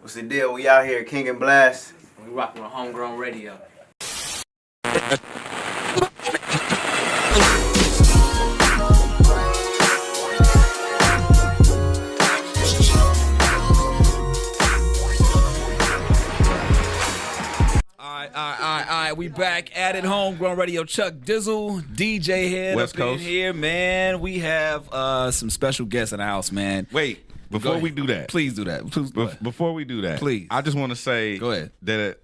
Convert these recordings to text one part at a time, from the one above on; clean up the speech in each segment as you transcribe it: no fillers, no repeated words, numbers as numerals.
What's the deal? We out here, King and Blast. We rocking with Homegrown Radio. All right, we back at it, Homegrown Radio. Chuck Dizzle, DJ HED West up in Coast. here, man. We have some special guests in the house, man. Wait, before we do that, Please do that. Please do that. before we do that, Please. I just want to say, Go ahead. that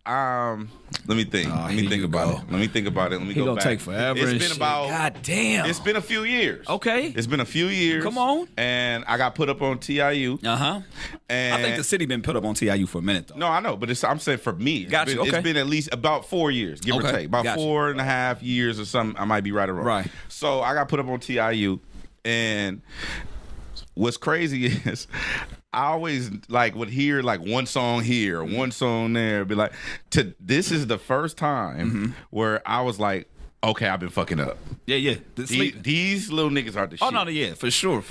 let me think. Let me here think you about go. it. Let me think about it. Let me He go gonna back. take forever. It's and been shit. about. God damn. It's been a few years. Okay. It's been a few years. Come on. And I got put up on TIU. Uh-huh. And I think the city been put up on TIU for a minute, though. No, I know, but I'm saying for me. Got you, okay. It's been at least about 4 years, give Okay, or take. About got you. 4.5 years or something. I might be right or wrong. Right. So I got put up on TIU, and what's crazy is I always would hear one song here, one song there, be like, this is the first time where I was like, okay, I've been fucking up. Yeah. Sleeping. These little niggas are the Oh, shit. no, yeah, for sure.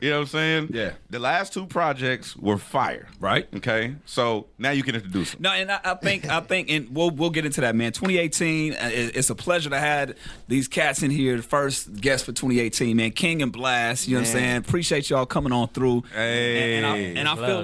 You know what I'm saying? Yeah. The last two projects were fire. Right. Okay. So now you can introduce them. No, and I think, and we'll get into that, man. 2018, it's a pleasure to have these cats in here. The first guest for 2018, man. King and Blast. You know what I'm saying? Appreciate y'all coming on through. Hey. And I feel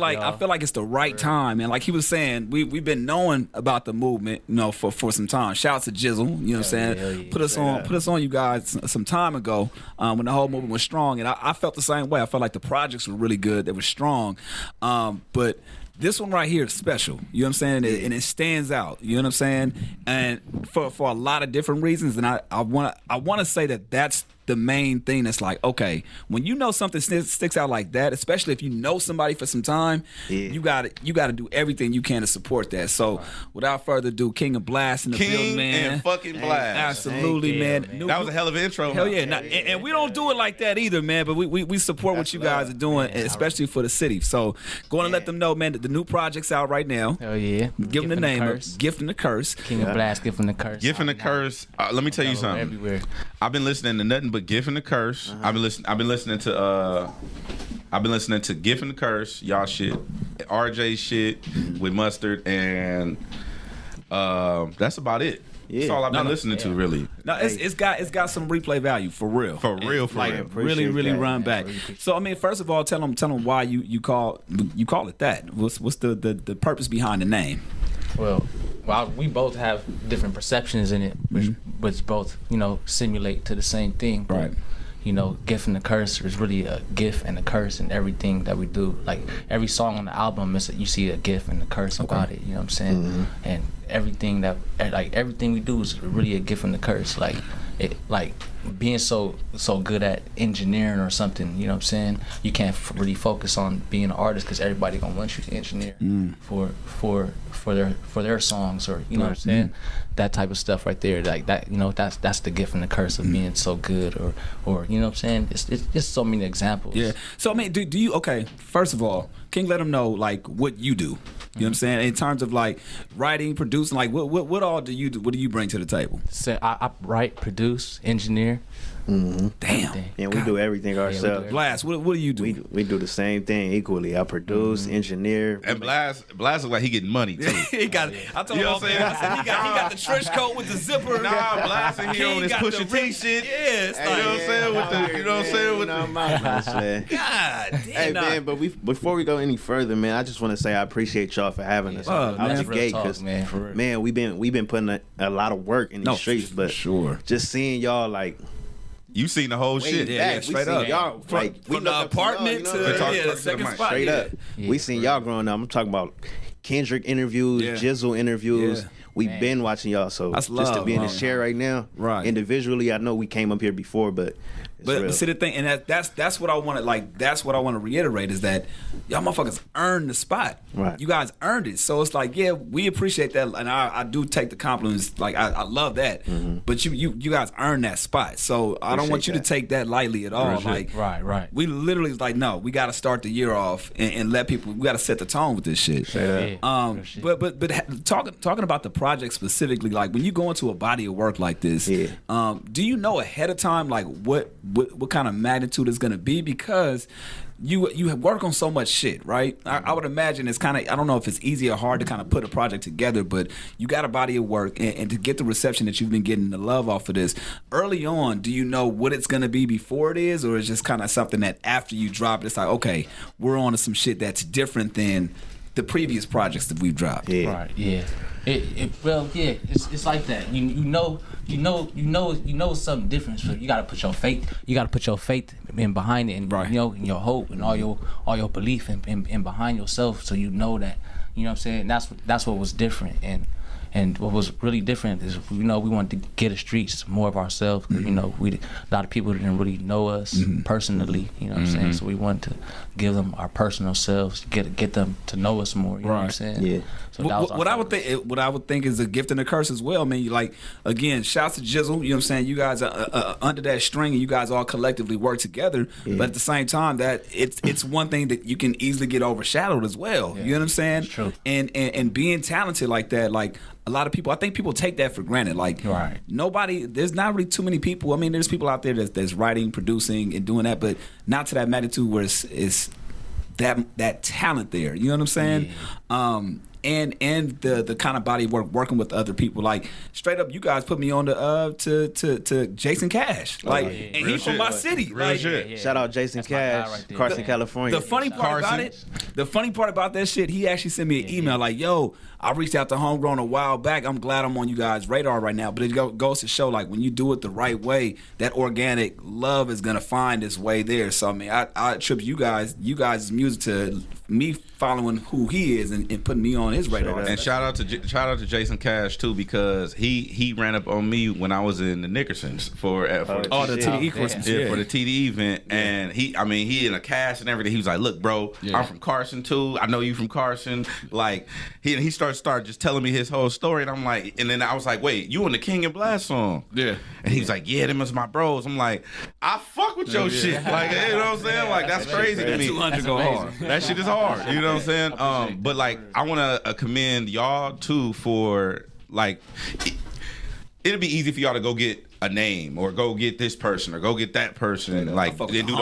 like it's the right time, man. Like he was saying, we've been knowing about the movement, for some time. Shouts to Dizzle. You know what I'm saying? yeah. Put us on, you guys, some time ago when the whole movement was strong, and I felt the same way. I felt like the projects were really good. They were strong, but this one right here is special. You know what I'm saying? And it stands out. You know what I'm saying? And for a lot of different reasons. And I want to say that's the main thing. That's like, okay, when you know something sticks out like that, especially if you know somebody for some time, you got to do everything you can to support that. So without further ado, King and Blast in the building, man. And fucking Blast. Absolutely, man. That was a hell of an intro. Hell huh? yeah. And we don't do it like that either, man. But we support what you guys are doing, especially for the city. So going to let them know, man, that the new project's out right now. Hell yeah. Give them the name of Gift and the Curse. King of Blast, Gift and the Curse. Gift and the Curse. Let me tell you something. Everywhere. I've been listening to nothing but Gift and the Curse. I've been listening to Gift and the Curse, y'all shit, RJ shit with Mustard, and that's about it. Yeah. That's all I've been listening to, really. No, it's got some replay value for real. For real. Really Appreciate that. run back. So I mean, first of all, tell them why you call it that. What's the purpose behind the name? Well, we both have different perceptions in it, which both, simulate to the same thing. But, Right. Gift and the Curse is really a gift and a curse in everything that we do. Like every song on the album, you see a gift and a curse about it. You know what I'm saying? And everything we do is really a gift and a curse. Like being so good at engineering or something, you know what I'm saying? You can't really focus on being an artist because everybody gonna want you to engineer for their songs, or you know what I'm saying? That type of stuff right there, like that, that's the gift and the curse of being so good, or you know what I'm saying? It's just so many examples. Yeah. So I mean, do you? Okay. First of all, can you let them know what you do? You know what I'm saying? In terms of writing, producing, what all do you do? What do you bring to the table? So I write, produce, engineer. Damn. And we do everything ourselves. Blast. What do you do? We do the same thing equally. I produce, engineer. And Blast looks like he getting money too. He got. I told You know him. what I'm saying? I said he got the trench coat with the zipper. Nah, Blast in here King on his got the Pusha T rip- shit. Yeah, it's You know what I'm saying? With the God damn. Hey man, but before we go any further, man, I just want to say I appreciate y'all for having us out man, the real gate, talk, because man, for real. man, we've been putting a lot of work in these streets, but sure. just seeing y'all You seen the whole way shit. Yeah, back, straight we seen up. y'all we From the looked up to apartment y'all, to you know what I'm saying? the to the second mic. spot. Straight yeah. up. Yeah, We seen y'all growing up. I'm talking about Kendrick interviews, Yeah. Dizzle interviews. Yeah. We've been watching y'all, so That's just to love, be in man. this chair right now, Right. individually, I know we came up here before, but it's real. But see the thing, and that's what I want to that's what I want to reiterate is that y'all motherfuckers earned the spot. Right. You guys earned it. So it's like, yeah, we appreciate that, and I do take the compliments. I love that. But you guys earned that spot. So I don't want you to take that lightly at all. Appreciate Like Right. we literally no, we got to start the year off and let people. We got to set the tone with this shit. Yeah. But talking about the project specifically, like when you go into a body of work like this, Yeah. do you know ahead of time what what kind of magnitude it's going to be, because you have work on so much shit, right? I would imagine it's kind of, I don't know if it's easy or hard to kind of put a project together, but you got a body of work, and to get the reception that you've been getting, the love off of this early on, do you know what it's going to be before it is, or is it just kind of something that after you drop it, it's like, okay, we're on to some shit that's different than the previous projects that we've dropped? Yeah. Right. Yeah. It's like that. You know it's something different. So you gotta put your faith. You gotta put your faith in behind it, and right. and your hope and all your belief in behind yourself. So you know that, you know what I'm saying. That's what was different, and what was really different is, we wanted to get the streets more of ourselves. Cause, a lot of people didn't really know us personally. You know what I'm saying. So we wanted to give them our personal selves, get them to know us more. You know what I'm saying. Yeah. So that was what I would think is a gift and a curse as well, man. You like, again, shouts to Dizzle, you know what I'm saying? You guys are under that string, and you guys all collectively work together. Yeah. But at the same time, that it's one thing that you can easily get overshadowed as well. Yeah. You know what I'm saying? It's true. And being talented like that, like, a lot of people, I think people take that for granted. Like, right. There's not really too many people. I mean, there's people out there that's writing, producing, and doing that, but not to that magnitude where it's that talent there. You know what I'm saying? Yeah. And the kind of body of work working with other people, like, straight up, you guys put me on to Jason Cash, like, and he's from my city. Real shit. Shout out Jason Cash, right, Carson, California. The funny part about that shit, he actually sent me an email like, "Yo, I reached out to Homegrown a while back. I'm glad I'm on you guys' radar right now." But it goes to show, like, when you do it the right way, that organic love is gonna find its way there. So I mean, I attribute you guys' music to me following who he is and putting me on his radar. And shout out to Jason Cash too, because he ran up on me when I was in the Nickersons for the TDE Christmas, for the TDE event, and he in a cast and everything. He was like, "Look, bro, I'm from Carson too. I know you from Carson." Like, he started just telling me his whole story, and I'm like, and then I was like, "Wait, you on the King and Blast song?" Yeah. And he was like, "Yeah, them is my bros." I'm like, "I fuck with your shit." Like, you know what I'm saying? Like, that's crazy to me. 200 go hard. That shit is hard. You know what I'm saying? But like, I want to commend y'all too for, like, it'd be easy for y'all to go get a name or go get this person or go get that person, like, they do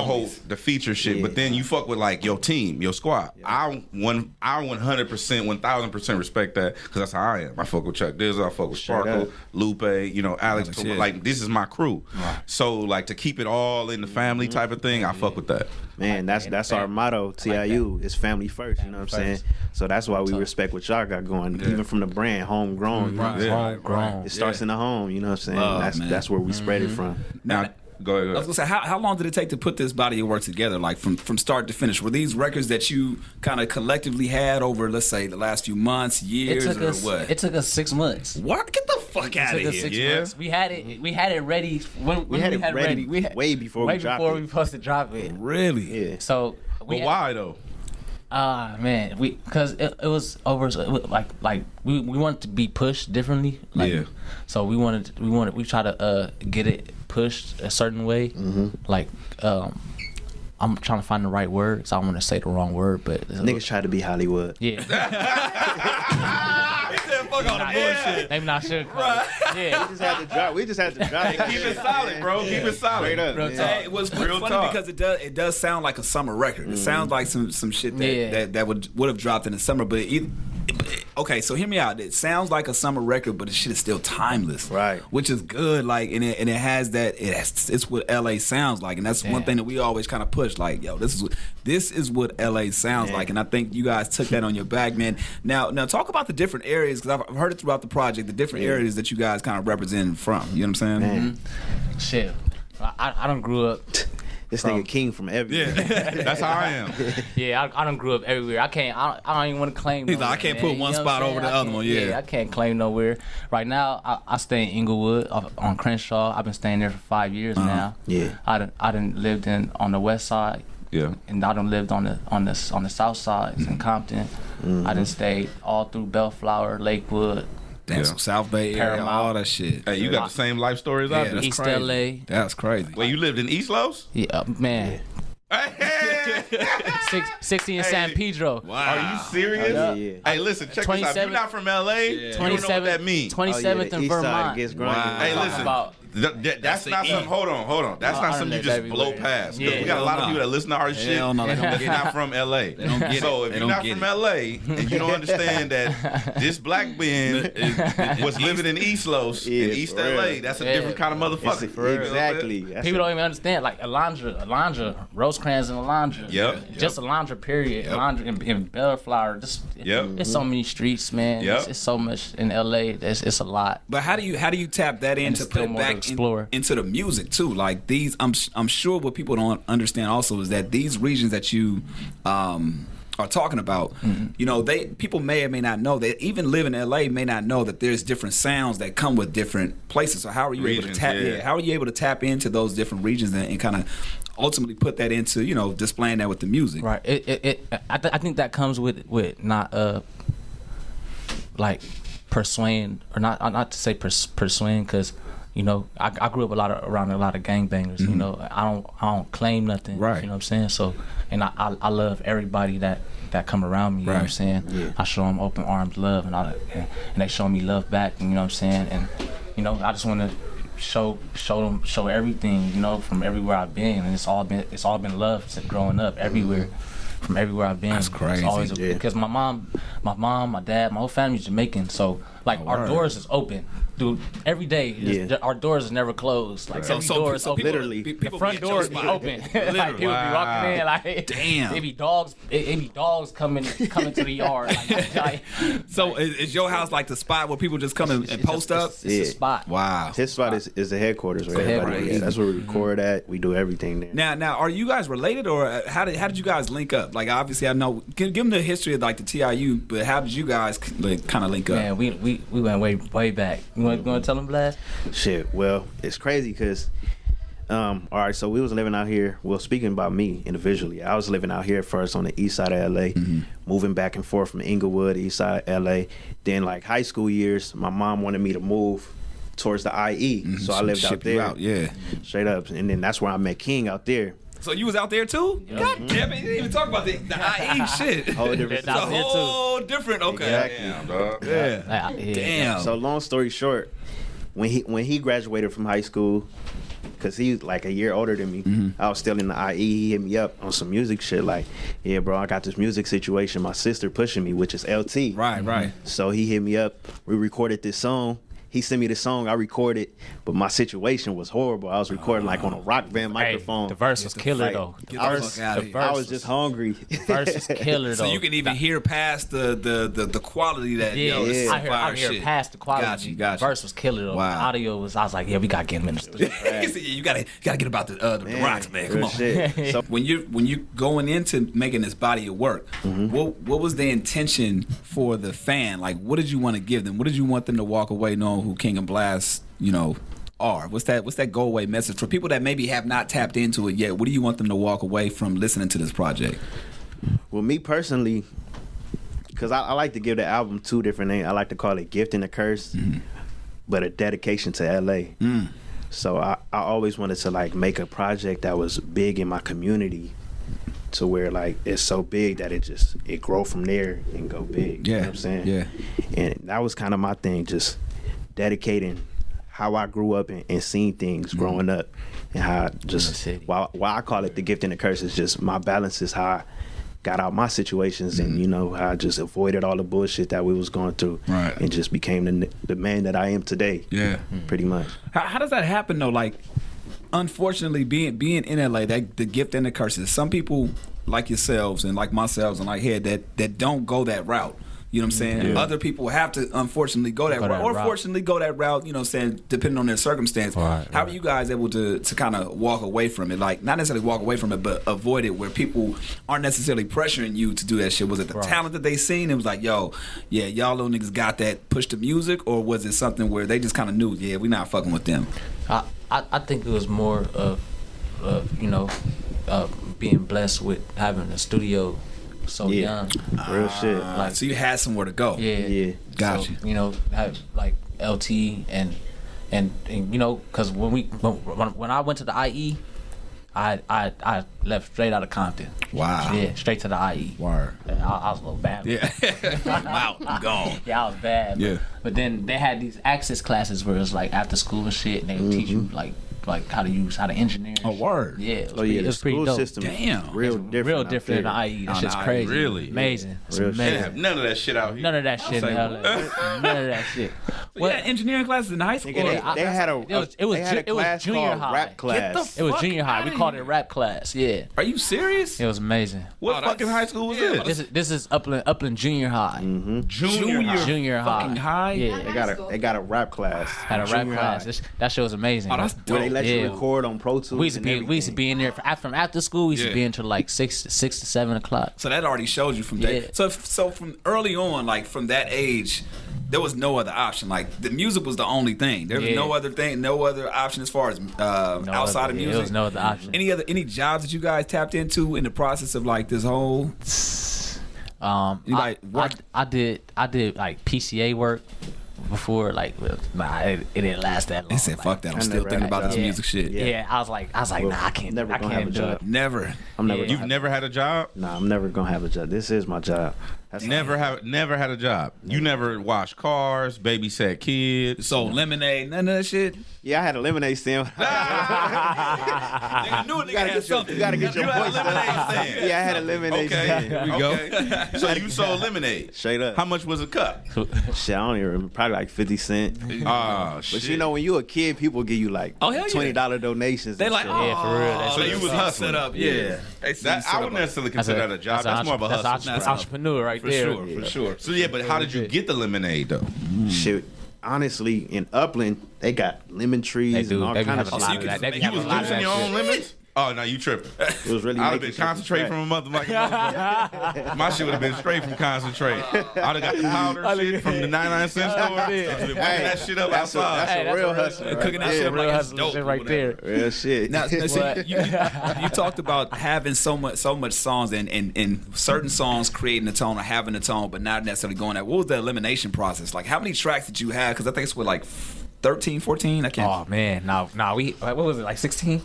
the feature shit. But then you fuck with, like, your team, your squad. I 100%, 1000% respect that, because that's how I am. I fuck with Chuck Dizzle, I fuck with Sparkle, Lupe, Alex. Like, this is my crew. Right. So, like, to keep it all in the family type of thing, I fuck with that. Man, that's our motto. TIU is family first. You know what I'm saying? So that's why we respect what y'all got going, even from the brand, homegrown. Homegrown. It starts in the home. You know what I'm saying? That's where we spread it from. Now, go ahead. I was gonna say, how long did it take to put this body of work together, like from start to finish? Were these records that you kind of collectively had over, let's say, the last few months, years, or what? It took us 6 months. What? Get the fuck out of here! 6 months. We had it ready. When we had it ready. Way before we dropped it. We supposed to drop it. Really? Yeah. So. But why though? Man, because it was over. Like we wanted to be pushed differently. Like, yeah. So we try to get it pushed a certain way. Mm-hmm. Like, I'm trying to find the right word, so I don't want to say the wrong word, but niggas try to be Hollywood. Yeah. Fuck all the bullshit. Maybe not sure. Right. Yeah. We just had to drop. Keep it solid, bro. Keep it solid. Straight up. Hey, it was funny because it does sound like a summer record. It sounds like some shit that would have dropped in the summer, but okay, so hear me out. It sounds like a summer record, but the shit is still timeless, right? Which is good. Like, and it has that. It's what LA sounds like, and that's one thing that we always kind of push. Like, yo, this is what LA sounds like, and I think you guys took that on your back, man. Now talk about the different areas, because I've heard it throughout the project. The different areas that you guys kind of represent from. You know what I'm saying? Mm-hmm. Shit, I done grew up. This nigga king from everywhere. Yeah, that's how I am. Yeah, I done grew up everywhere. I don't even want to claim. He's like, I can't put one spot over the other one. Yeah, I can't claim nowhere. Right now, I stay in Inglewood on Crenshaw. I've been staying there for 5 years now. Yeah, I done lived on the west side. Yeah, and I done lived on the south side in Compton. Mm-hmm. I done stayed all through Bellflower, Lakewood. Damn, so South Bay area, Paramount. all that shit. Hey, you got the same life stories out there. East LA. That's crazy. Wait, you lived in East Los? Yeah, man. Hey. 60 in San Pedro. Wow. Are you serious? Yeah. Hey, listen, check this out. If you're not from LA, you don't know what that means. 27th in Vermont. Hey, listen. That's not something. Hold on. That's not something you just blow past. We got a lot of people that listen to our shit that's not from LA. So if you're not from LA and you don't understand that this black man was living in East Los in East LA, that's a different kind of motherfucker. Exactly. People don't even understand. Like Alondra, Rosecrans and Alondra. Just Alondra, period. Alondra and Bellflower. It's so many streets, man. It's so much in LA. It's a lot. But how do you tap that in to put it back into the music too? Like these, I'm sure what people don't understand also is that these regions that you are talking about, you know, people may or may not know that even live in LA may not know that there's different sounds that come with different places. So how are you able to tap? How are you able to tap into those different regions and kind of ultimately put that into, you know, displaying that with the music? Right. I think that comes with not like persuading, or not to say persuading, because you know I grew up around a lot of gangbangers. You know, I don't claim nothing. Right. You know what I'm saying? So, and I love everybody that come around me. You know what I'm saying? Yeah. I show them open arms love, and they show me love back. You know what I'm saying? And you know, I just want to show everything, you know, from everywhere I've been, and it's all been love since growing up everywhere. From everywhere I've been. That's crazy. It's always because my mom, my dad, my whole family's Jamaican, so like our doors is open, dude. Every day, our doors is never closed. Like every door is open. Literally, the front door is open. Like people be walking in, like damn. It be dogs coming to the yard. Like, so is your house like the spot where people just come and post up? It's a spot. Wow. His spot is the headquarters where everybody is. That's where we record at. We do everything there. Now, are you guys related, or how did you guys link up? Like, obviously, I know. Give them the history of like the TIU, but how did you guys kind of link up? Man, we went way back. You want to tell them, Blast? Shit. Well, it's crazy because, all right. So we was living out here. Well, speaking about me individually, I was living out here first on the east side of LA, moving back and forth from Inglewood, east side of LA. Then, like high school years, my mom wanted me to move towards the IE, so I lived out there. Straight up, and then that's where I met King out there. So you was out there too? God damn it! You didn't even talk about the IE shit. Whole different. It's a whole different. Okay. Exactly. Damn, dog. Yeah. Damn. So long story short, when he graduated from high school, because he's like a year older than me, I was still in the IE. He hit me up on some music shit like, yeah, bro, I got this music situation. My sister pushing me, which is LT. Right. So he hit me up. We recorded this song. He sent me the song, I recorded, but my situation was horrible. I was recording like on a rock band microphone. The verse was killer though. I was just hungry. The verse was killer though. So you can even hear past the quality that I hear past the quality. Got you. The verse was killer though. Wow. The audio was. I was like, yeah, we gotta get him in the studio. He said, you gotta get about the rocks, man. Come on. Shit. So when you going into making this body of work, what was the intention for the fan? Like, what did you want to give them? What did you want them to walk away knowing who King and Blast, you know, are? What's that go away message for people that maybe have not tapped into it yet? What do you want them to walk away from listening to this project? Well, me personally, because I like to give the album two different names. I like to call it Gift and a Curse, but a dedication to LA. So I always wanted to like make a project that was big in my community, to where like it's so big that it grow from there and go big. You know what I'm saying? Yeah. And that was kind of my thing, just dedicating how I grew up and seen things growing up, and how why I call it the gift and the curse is just my balance is how I got out my situations, and you know how I just avoided all the bullshit that we was going through, and just became the man that I am today. Pretty much. How does that happen though? Like, unfortunately, being in LA, that the gift and the curses. Some people like yourselves and like myself and like Head that don't go that route. You know what I'm saying? Yeah. Other people have to, unfortunately, go that route. Or fortunately go that route, you know what I'm saying, depending on their circumstance. How are you guys able to kind of walk away from it? Like, not necessarily walk away from it, but avoid it where people aren't necessarily pressuring you to do that shit. Was it the talent that they seen? It was like, yo, yeah, y'all little niggas got that, push the music? Or was it something where they just kind of knew, yeah, we not fucking with them? I think it was more of you know, being blessed with having a studio so young. Real shit. Like, so you had somewhere to go. Yeah. Gotcha. So, you know, have like LT and you know, because when I went to the IE, I left straight out of Compton. Wow. Yeah, straight to the IE. Word. I was a little bad. Yeah. I'm out. I'm gone. Yeah, I was bad. Yeah. But then they had these access classes where it was like after school and shit, and they would teach you like how to engineer. And Oh, shit. word. Yeah. It was Oh yeah, it the was pretty school dope. system Damn. is real different. Real out different there. than the IE. That On shit's the IE. crazy. Really? Amazing. It's Real shit. They amazing. have none of that shit out here. None of that shit. say, None of that shit. You had engineering classes in high school? Nigga, they had a It was they had a it was class junior called high. rap class. It was Fuck junior high. We outta called it here. rap class. Yeah. Are you serious? It was amazing. What Oh, that's- fucking high school was yeah, this? This is Upland Junior High. Junior fucking high? Yeah. They got a rap class. Had a rap Junior class. high. That shit was amazing. Oh, that's Where they dope. let you Yeah. record on Pro Tools. we used to be in there from after school. We used Yeah. to be until like 6 to 7 o'clock. So that already shows you from that. Yeah. So from early on, like from that age, there was no other option. Like the music was the only thing. There was Yeah. no other option as far as outside of music. There was no other option. Any jobs that you guys tapped into in the process of like this whole? Anybody work? I did like PCA work before, like, nah, it didn't last that long. They said, "Fuck that! I'm I still never thinking had about a this job. music shit." Yeah, I was like, Well, nah, I can't never gonna have a do job. it. Never. I'm never. Yeah. You've never had a job? Nah, I'm never gonna have a job. This is my job. That's Never had a job. You never washed cars, babysat kids. Sold lemonade, none of that shit. Yeah, I had a lemonade stand. Nigga knew a nigga gotta had get your- something. you gotta get your You had a voice lemonade up. stand. Yeah, I had a lemonade stand. There we go. So you sold lemonade. Straight up. How much was a cup? Shit, I don't even remember. Probably like 50 cents. Oh, shit. But you know, when you a kid, people give you like Oh, hell yeah. $20 donations. They and like, shit. oh, Yeah, for real. That's So it. you was hustling. set up. Yeah. They see you That, set I up wouldn't a- necessarily consider that a job. That's more of a hustle. That's entrepreneur right For there. sure, for sure. So yeah, but how did you get the lemonade though? Shit. Honestly, in Upland, they got lemon trees They do. and all They be kind of having a shit. lot you of can that. They just be make- You having was a lot of juicing that your own shit. lemons? Oh no, you tripping. It was really I'd have making been shit from concentrate scratch. from a mother. My shit would have been straight from concentrate. I'd have got the powder shit from the 99-cent store. I'd have been whipping that shit up That's outside. a real hustler. right Cooking that there. shit up like Real it's hustler dope shit or right whatever. there. Real shit. Now, see, What? you talked about having so much songs and certain songs creating a tone or having a tone, but not necessarily going that. What was the elimination process? Like, how many tracks did you have? Because I think it's with like 13, 14. I can't. Oh man, now we what was it, like 16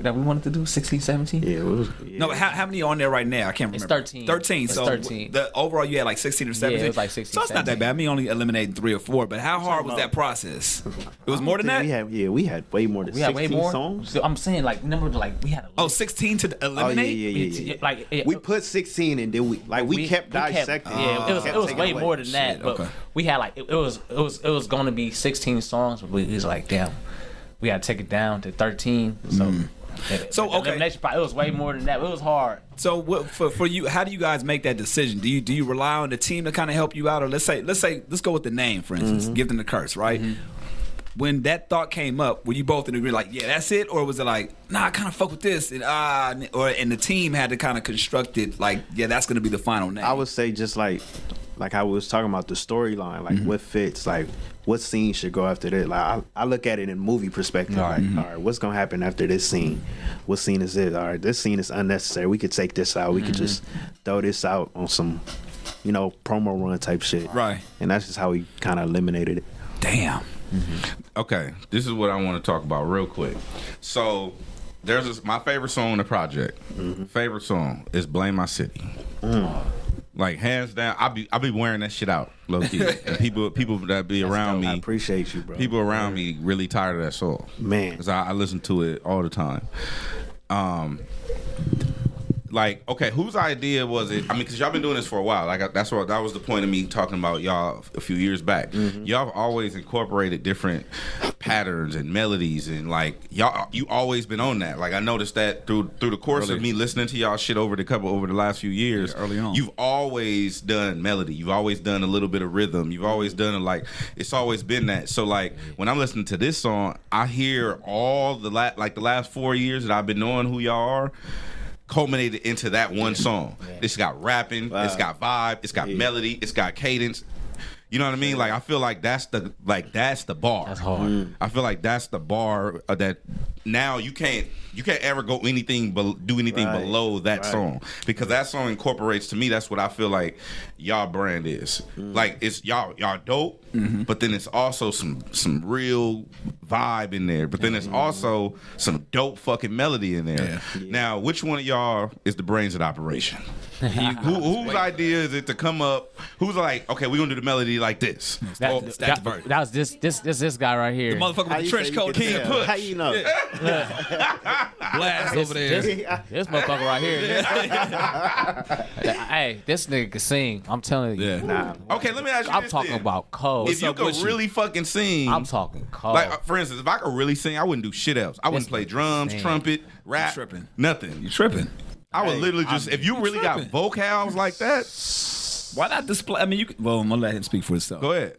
that we wanted to do? 16, 17? Yeah, it was. Yeah. No, how many on there right now? I can't remember. It's 13. 13. It's So 13. the overall you had like 16 or 17. it was like 16, So it's not that 17. bad. I mean, only eliminating 3 or 4. But how hard was that process? It was more than that. We had way more than We had 16 way more songs. So I'm saying, like, remember, like, we had a Oh, 16 to Oh yeah, eliminate. yeah. like We put 16 and then we kept dissecting. Yeah, it was taking way away. more than that. Shit, But okay. we had like it was going to be 16 songs, but we was like, damn, we got to take it down to 13. So. So, the okay. elimination part, it was way more than that. It was hard. So what, for you, how do you guys make that decision? Do you rely on the team to kind of help you out, or let's go with the name, for instance, Give Them the Curse, right? When that thought came up, were you both in agreement, like, yeah, that's it, or was it like, nah, I kind of fuck with this, and the team had to kind of construct it, like, yeah, that's gonna be the final name. I would say just like I was talking about the storyline, like what fits, like what scene should go after that. Like I look at it in movie perspective. All right, what's gonna happen after this scene? What scene is it? All right, this scene is unnecessary. We could take this out. We could just throw this out on some, promo run type shit. Right. And that's just how we kind of eliminated it. Damn. Okay, this is what I want to talk about real quick. So there's my favorite song on the project. Favorite song is "Blame My City." Like hands down, I be wearing that shit out, low key. And people that be around I me, appreciate you, bro. people around me really tired of that song, Man. because I listen to it all the time. Like, okay, whose idea was it? I mean, because y'all been doing this for a while. Like, that was the point of me talking about y'all a few years back. Y'all have always incorporated different patterns and melodies, and like you always been on that. Like, I noticed that through the course of me listening to y'all shit over the last few years. Yeah, early on. You've always done melody. You've always done a little bit of rhythm. You've always done it's always been that. So like when I'm listening to this song, I hear all the last 4 years that I've been knowing who y'all are, culminated into that one song. It's got rapping, it's got vibe, it's got melody, it's got cadence. You know what I mean? Like, I feel like that's the bar. That's hard. I feel like that's the bar that now you can't ever go do anything below that song, because that song incorporates, to me, that's what I feel like y'all brand is. Like, it's y'all dope, but then it's also some real vibe in there, but then there's also some dope fucking melody in there. Yeah. Now, which one of y'all is the brains of the operation? Whose idea is it to come up? Who's like, okay, we're gonna do the melody like this? That was this guy right here. The motherfucker with the trench coat, King King Push. Push. How you know? Blast over there. This motherfucker right here. Hey, this nigga can sing. I'm telling you. Yeah. Nah. Okay, let me ask you I'm this talking then. about cold. If you could really fucking sing, I'm talking cold. like for instance, if I could really sing, I wouldn't do shit else. I wouldn't play drums, Man. trumpet, rap, tripping. nothing. You tripping? I would literally just if you really got tripping. vocals like that, Why not display? I mean, you. Well, I'm gonna let him speak for himself. go ahead.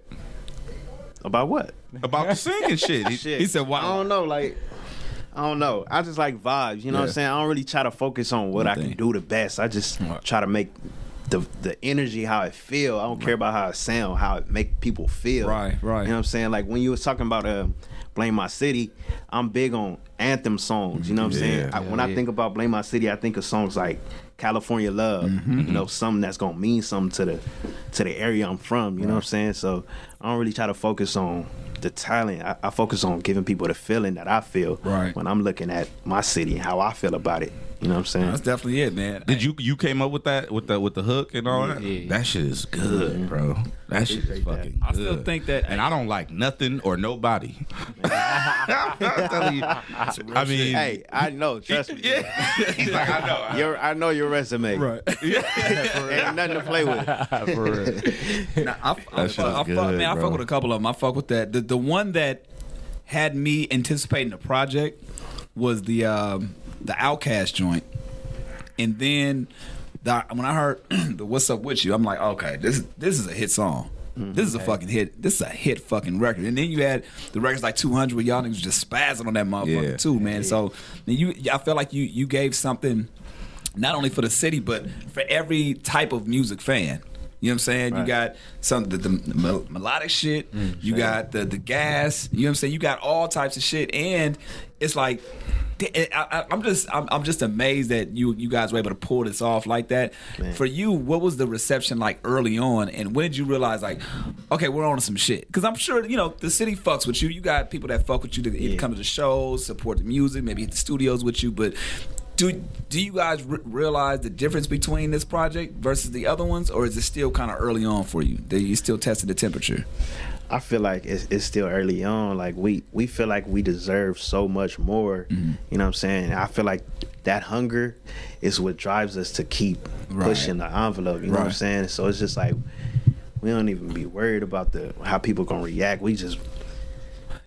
About what? About the singing shit. Shit. He said, "Wow." I don't know. Like, I don't know. I just like vibes. You know what I'm Yeah. saying? I don't really try to focus on what I can Nothing. do the best. I just Right. try to make the energy how it feel. I don't care about how it sound, how it make people feel. Right, right. You know what I'm saying? Like when you was talking about Blame My City, I'm big on anthem songs. You know what I'm saying? Yeah. When I think about Blame My City, I think of songs like California Love. You know, something that's gonna mean something to the area I'm from. You know what I'm saying? So I don't really try to focus on the talent. I focus on giving people the feeling that I feel Right. when I'm looking at my city and how I feel about it. You know what I'm saying? That's definitely it, man. Did you came up with that with the hook and all that? Yeah. That shit is good, bro. That shit is fucking good. I still think that- and I don't like nothing or nobody. I'm telling you. I mean, Hey, I know. Trust me. yeah. He's like, I know. I know your resume. Right. Ain't nothing to play with. For real. Nah, I shit is good, man, I bro. fuck with a couple of them. I fuck with that. The one that had me anticipating the project was the Outkast joint, and then when I heard the "What's Up With You," I'm like, okay, this is a hit song. This is a fucking hit. This is a hit fucking record. And then you had the records like 200 where y'all niggas just spazzing on that motherfucker Yeah. too, man. So I feel like you gave something not only for the city but for every type of music fan. You know what I'm saying? Right. You got some the melodic shit. You got the gas. You know what I'm saying? You got all types of shit, and it's like I'm just amazed that you guys were able to pull this off like that. Man. For you, what was the reception like early on, and when did you realize like, okay, we're on to some shit? Because I'm sure the city fucks with you. You got people that fuck with you to either come to the shows, support the music, maybe hit the studios with you, but. Do you guys realize the difference between this project versus the other ones, or is it still kind of early on for you? That you still testing the temperature? I feel like it's still early on. Like we feel like we deserve so much more. You know what I'm saying? I feel like that hunger is what drives us to keep pushing the envelope. You know what I'm Right. saying? So it's just like we don't even be worried about how people gonna react. We just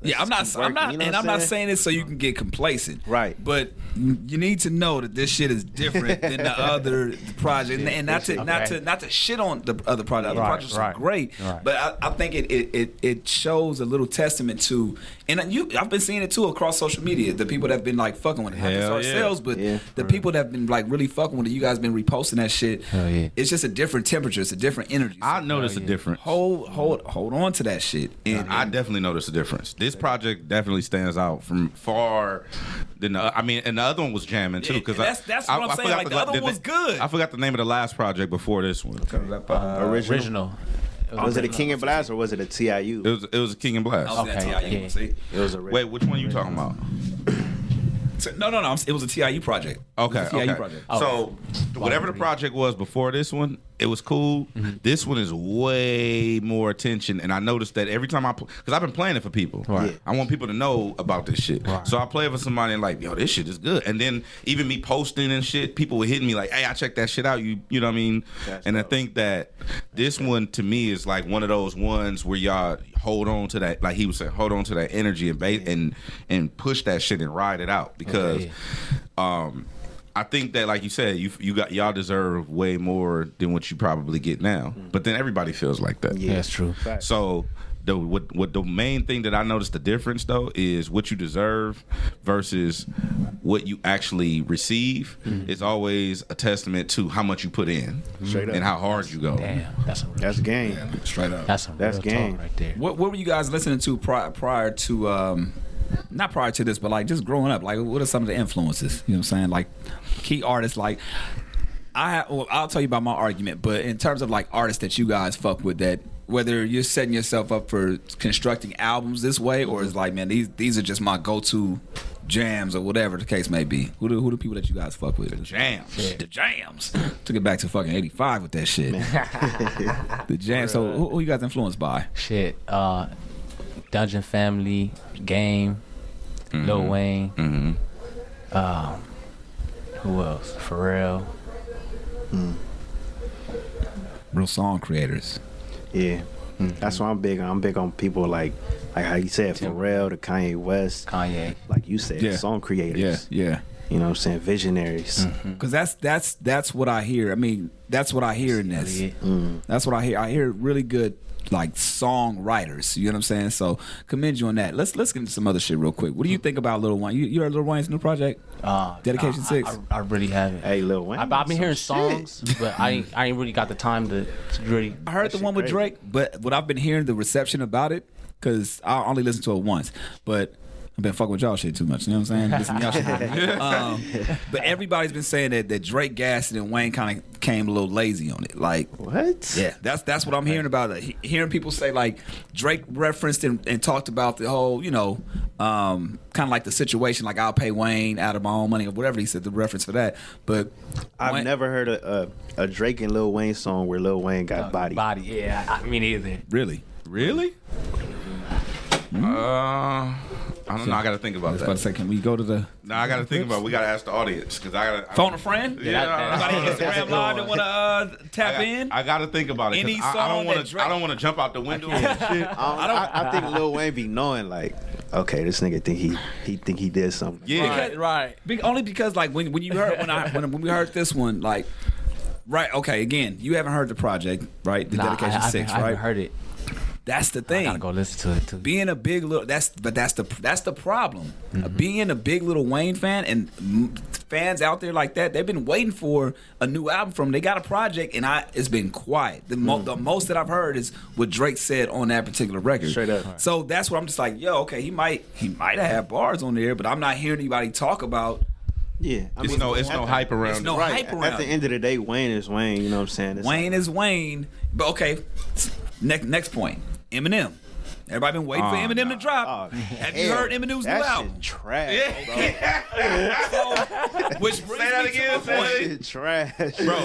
Yeah, I'm not, keep working, you know what I'm not saying? saying this so you can get complacent. Right. But you need to know that this shit is different than the other project, and not to shit on the other project. Other Right, projects right, are great, right. but I think it shows a little testament to, and I've been seeing it too across social media. The people that have been like fucking with it, not just Hell yeah. ourselves, but Yeah. the people that have been like really fucking with it. You guys been reposting that shit. Hell yeah. It's just a different temperature. It's a different energy. I noticed a difference. Hold on to that shit. And I definitely noticed a difference. This project definitely stands out from far than the. I mean, and the other one was jamming too. Because that's what I'm saying. Like the other one was good. I forgot the name of the last project before this one. Original. was it a King and Blast or was it a TIU? It was a King and Blast. I was at Okay, TIU. yeah. See? It was a Wait, which one are you talking about? No. It was a TIU project. Okay, It was a TIU okay. project. So whatever the project was before this one, it was cool. This one is way more attention, and I noticed that every time I because I've been playing it for people. Right. Yeah. I want people to know about this shit. Right. So I play it for somebody and like, yo, this shit is good. And then even me posting and shit, people were hitting me like, hey, I checked that shit out. You know what I mean? That's and dope. I think that this one to me is like one of those ones where y'all hold on to that, like he was saying, hold on to that energy and push that shit and ride it out because. I think that, like you said, y'all deserve way more than what you probably get now. But then everybody feels like that. Yeah, that's true. Facts. So what the main thing that I noticed the difference though is what you deserve versus what you actually receive is always a testament to how much you put in Straight up. and how hard you go. Damn, that's some real That's game. Straight up. That's some That's real game. talk right there. What were you guys listening to prior to not prior to this, but like just growing up? Like, what are some of the influences? You know what I'm saying? Like key artists. Like I'll tell you about my argument, but in terms of like artists that you guys fuck with that whether you're setting yourself up for constructing albums this way, or it's like, man, these are just my go-to jams or whatever the case may be. Who the people that you guys fuck with? Jams. Yeah. The jams. Took it back to fucking 85 with that shit. The jams. So who you guys influenced by? Shit. Dungeon Family, Game, Lil Wayne. Who else? Pharrell. Real song creators. Yeah. That's why I'm big on. I'm big on people like how you said, Pharrell, to Kanye West. Kanye. Like you said, song creators. Yeah. You know what I'm saying? Visionaries. Because that's what I hear. I mean, that's what I hear in this. That's what I hear. I hear really good like songwriters. You know what I'm saying? So commend you on that. Let's get into some other shit real quick. What do you think about Lil Wayne? You heard Lil Wayne's new project? Dedication 6? I really haven't. Hey, Lil Wayne. I've been hearing songs, but I ain't really got the time to really. I heard the one with Drake, but what I've been hearing, the reception about it, because I only listened to it once, but I've been fucking with y'all shit too much. You know what I'm saying? Listen to y'all shit. But everybody's been saying that Drake gassed it and Wayne kind of came a little lazy on it. Like what? Yeah, that's what I'm hearing about it. Hearing people say like Drake referenced and talked about the whole, kind of like the situation, like I'll pay Wayne out of my own money or whatever he said, the reference for that. But I've never heard a Drake and Lil Wayne song where Lil Wayne got body. Body, yeah. I mean, either. Really? I don't know. I got to think about I was that. about to say, can we go to the? No, I got to think about it. We got to ask the audience because I got to Phone a friend? Yeah. Anybody Instagram live that want to tap in? I got to think about it. Any 'Cause song I don't want that to. Drake- I don't want to jump out the window and shit. I think Lil Wayne be knowing like, okay, this nigga think he did something. Yeah. Right. Only because like when you heard when we heard this one, like, right? Okay, again, you haven't heard the project, right? The Dedication 6, I right? haven't heard it. That's the thing. I gotta go listen to it too. Being a big little that's the problem. Being a big Lil Wayne fan and fans out there like that, they've been waiting for a new album from him. They got a project and it's been quiet. The most that I've heard is what Drake said on that particular record. Straight up. So that's what I'm just like, yo, okay, he might have had bars on there, but I'm not hearing anybody talk about. Yeah, It's no hype around It's it. no hype around At the end of the day, Wayne is Wayne. You know what I'm saying? It's Wayne is Wayne. But okay, next point. Eminem. Everybody been waiting for Eminem to drop. Have you heard Eminem's new album? Shit trash, Which brings Say that me again, to my point. Shit trash, Bro,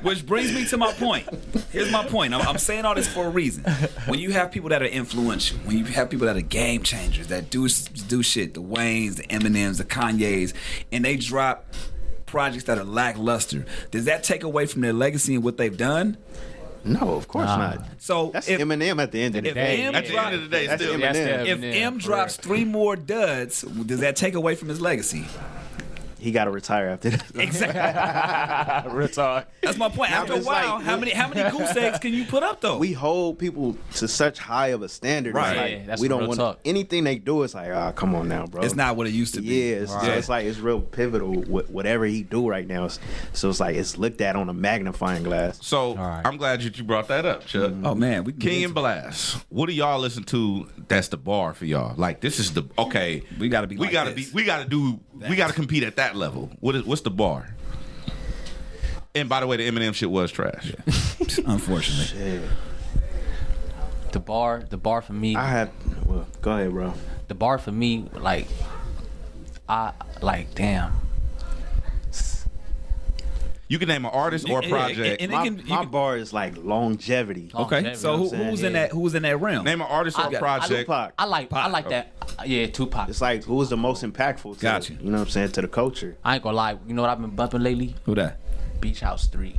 which brings me to my point. Here's my point. I'm saying all this for a reason. When you have people that are influential, when you have people that are game changers, that do shit, the Waynes, the Eminems, the Kanyes, and they drop projects that are lackluster, does that take away from their legacy and what they've done? No, of course not. So That's if Eminem at the end of the if day. M At the end of the day, That's still. Eminem. if M drops 3 more duds, does that take away from his legacy? He got to retire after that. Exactly. Real talk. That's my point. After a it's while, like- how many goose eggs can you put up though? We hold people to such high of a standard. Right. It's like, Yeah, that's we don't real want talk. anything they do. It's like, come on now, bro. It's not what it used to be. Yeah, so it's like it's real pivotal. Whatever he do right now, so it's like it's looked at on a magnifying glass. So right. I'm glad that you brought that up, Chuck. Oh man, we can King get and Blast. What do y'all listen to? That's the bar for y'all. Like this is the okay. We gotta be. We like gotta this. be. We gotta compete at that level. What's the bar? And by the way, the Eminem shit was trash. Unfortunately. Yeah. The bar for me. Well, go ahead, bro. The bar for me, like, damn. You can name an artist or a project. And My bar is like longevity. Okay, so you know what I'm who's saying? in that realm? Name an artist or a project. Tupac. I like that. Yeah, Tupac. It's like who's the most impactful to Gotcha. you know what I'm saying, to the culture. I ain't gonna lie. You know what I've been bumping lately? Who that? Beach House 3.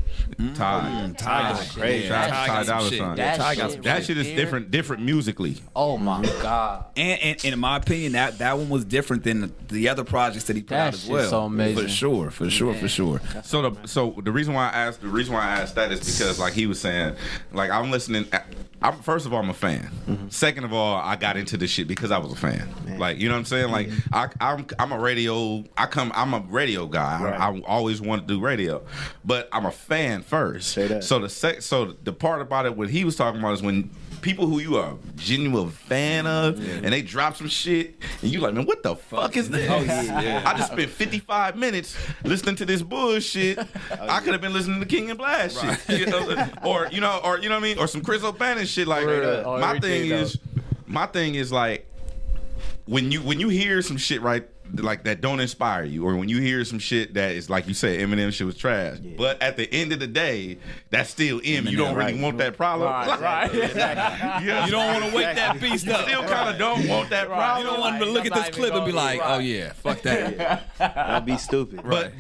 Ty. Ty. Crazy. Ty Dolla $ign. That shit is different musically. Oh my God. And in my opinion, that one was different than the other projects that he put That out as shit's well. so amazing. For sure. So the reason why I asked that is because like he was saying, like I'm listening. First of all, I'm a fan. Second of all, I got into this shit because I was a fan. Like, you know what I'm saying? Like, I'm a radio. I'm a radio guy. Right. I always wanted to do radio, but I'm a fan first. Say that. So the part about it, what he was talking about is when people who you are a genuine fan of, and they drop some shit, and you like, man, what the fuck is this? I just spent 55 minutes listening to this bullshit. I could have been listening to King and Blast shit, you know? or you know what I mean, or some Chris O'Bannon shit. Like, my thing is like, when you hear some shit right like that don't inspire you, or when you hear some shit that is like you said, Eminem shit was trash, but at the end of the day, that's still Eminem. You don't really want that problem, Right. You don't want to wake that beast up. Still kind of don't want that problem. You don't want to look at this clip and be like, oh yeah, fuck that. That'd be stupid. But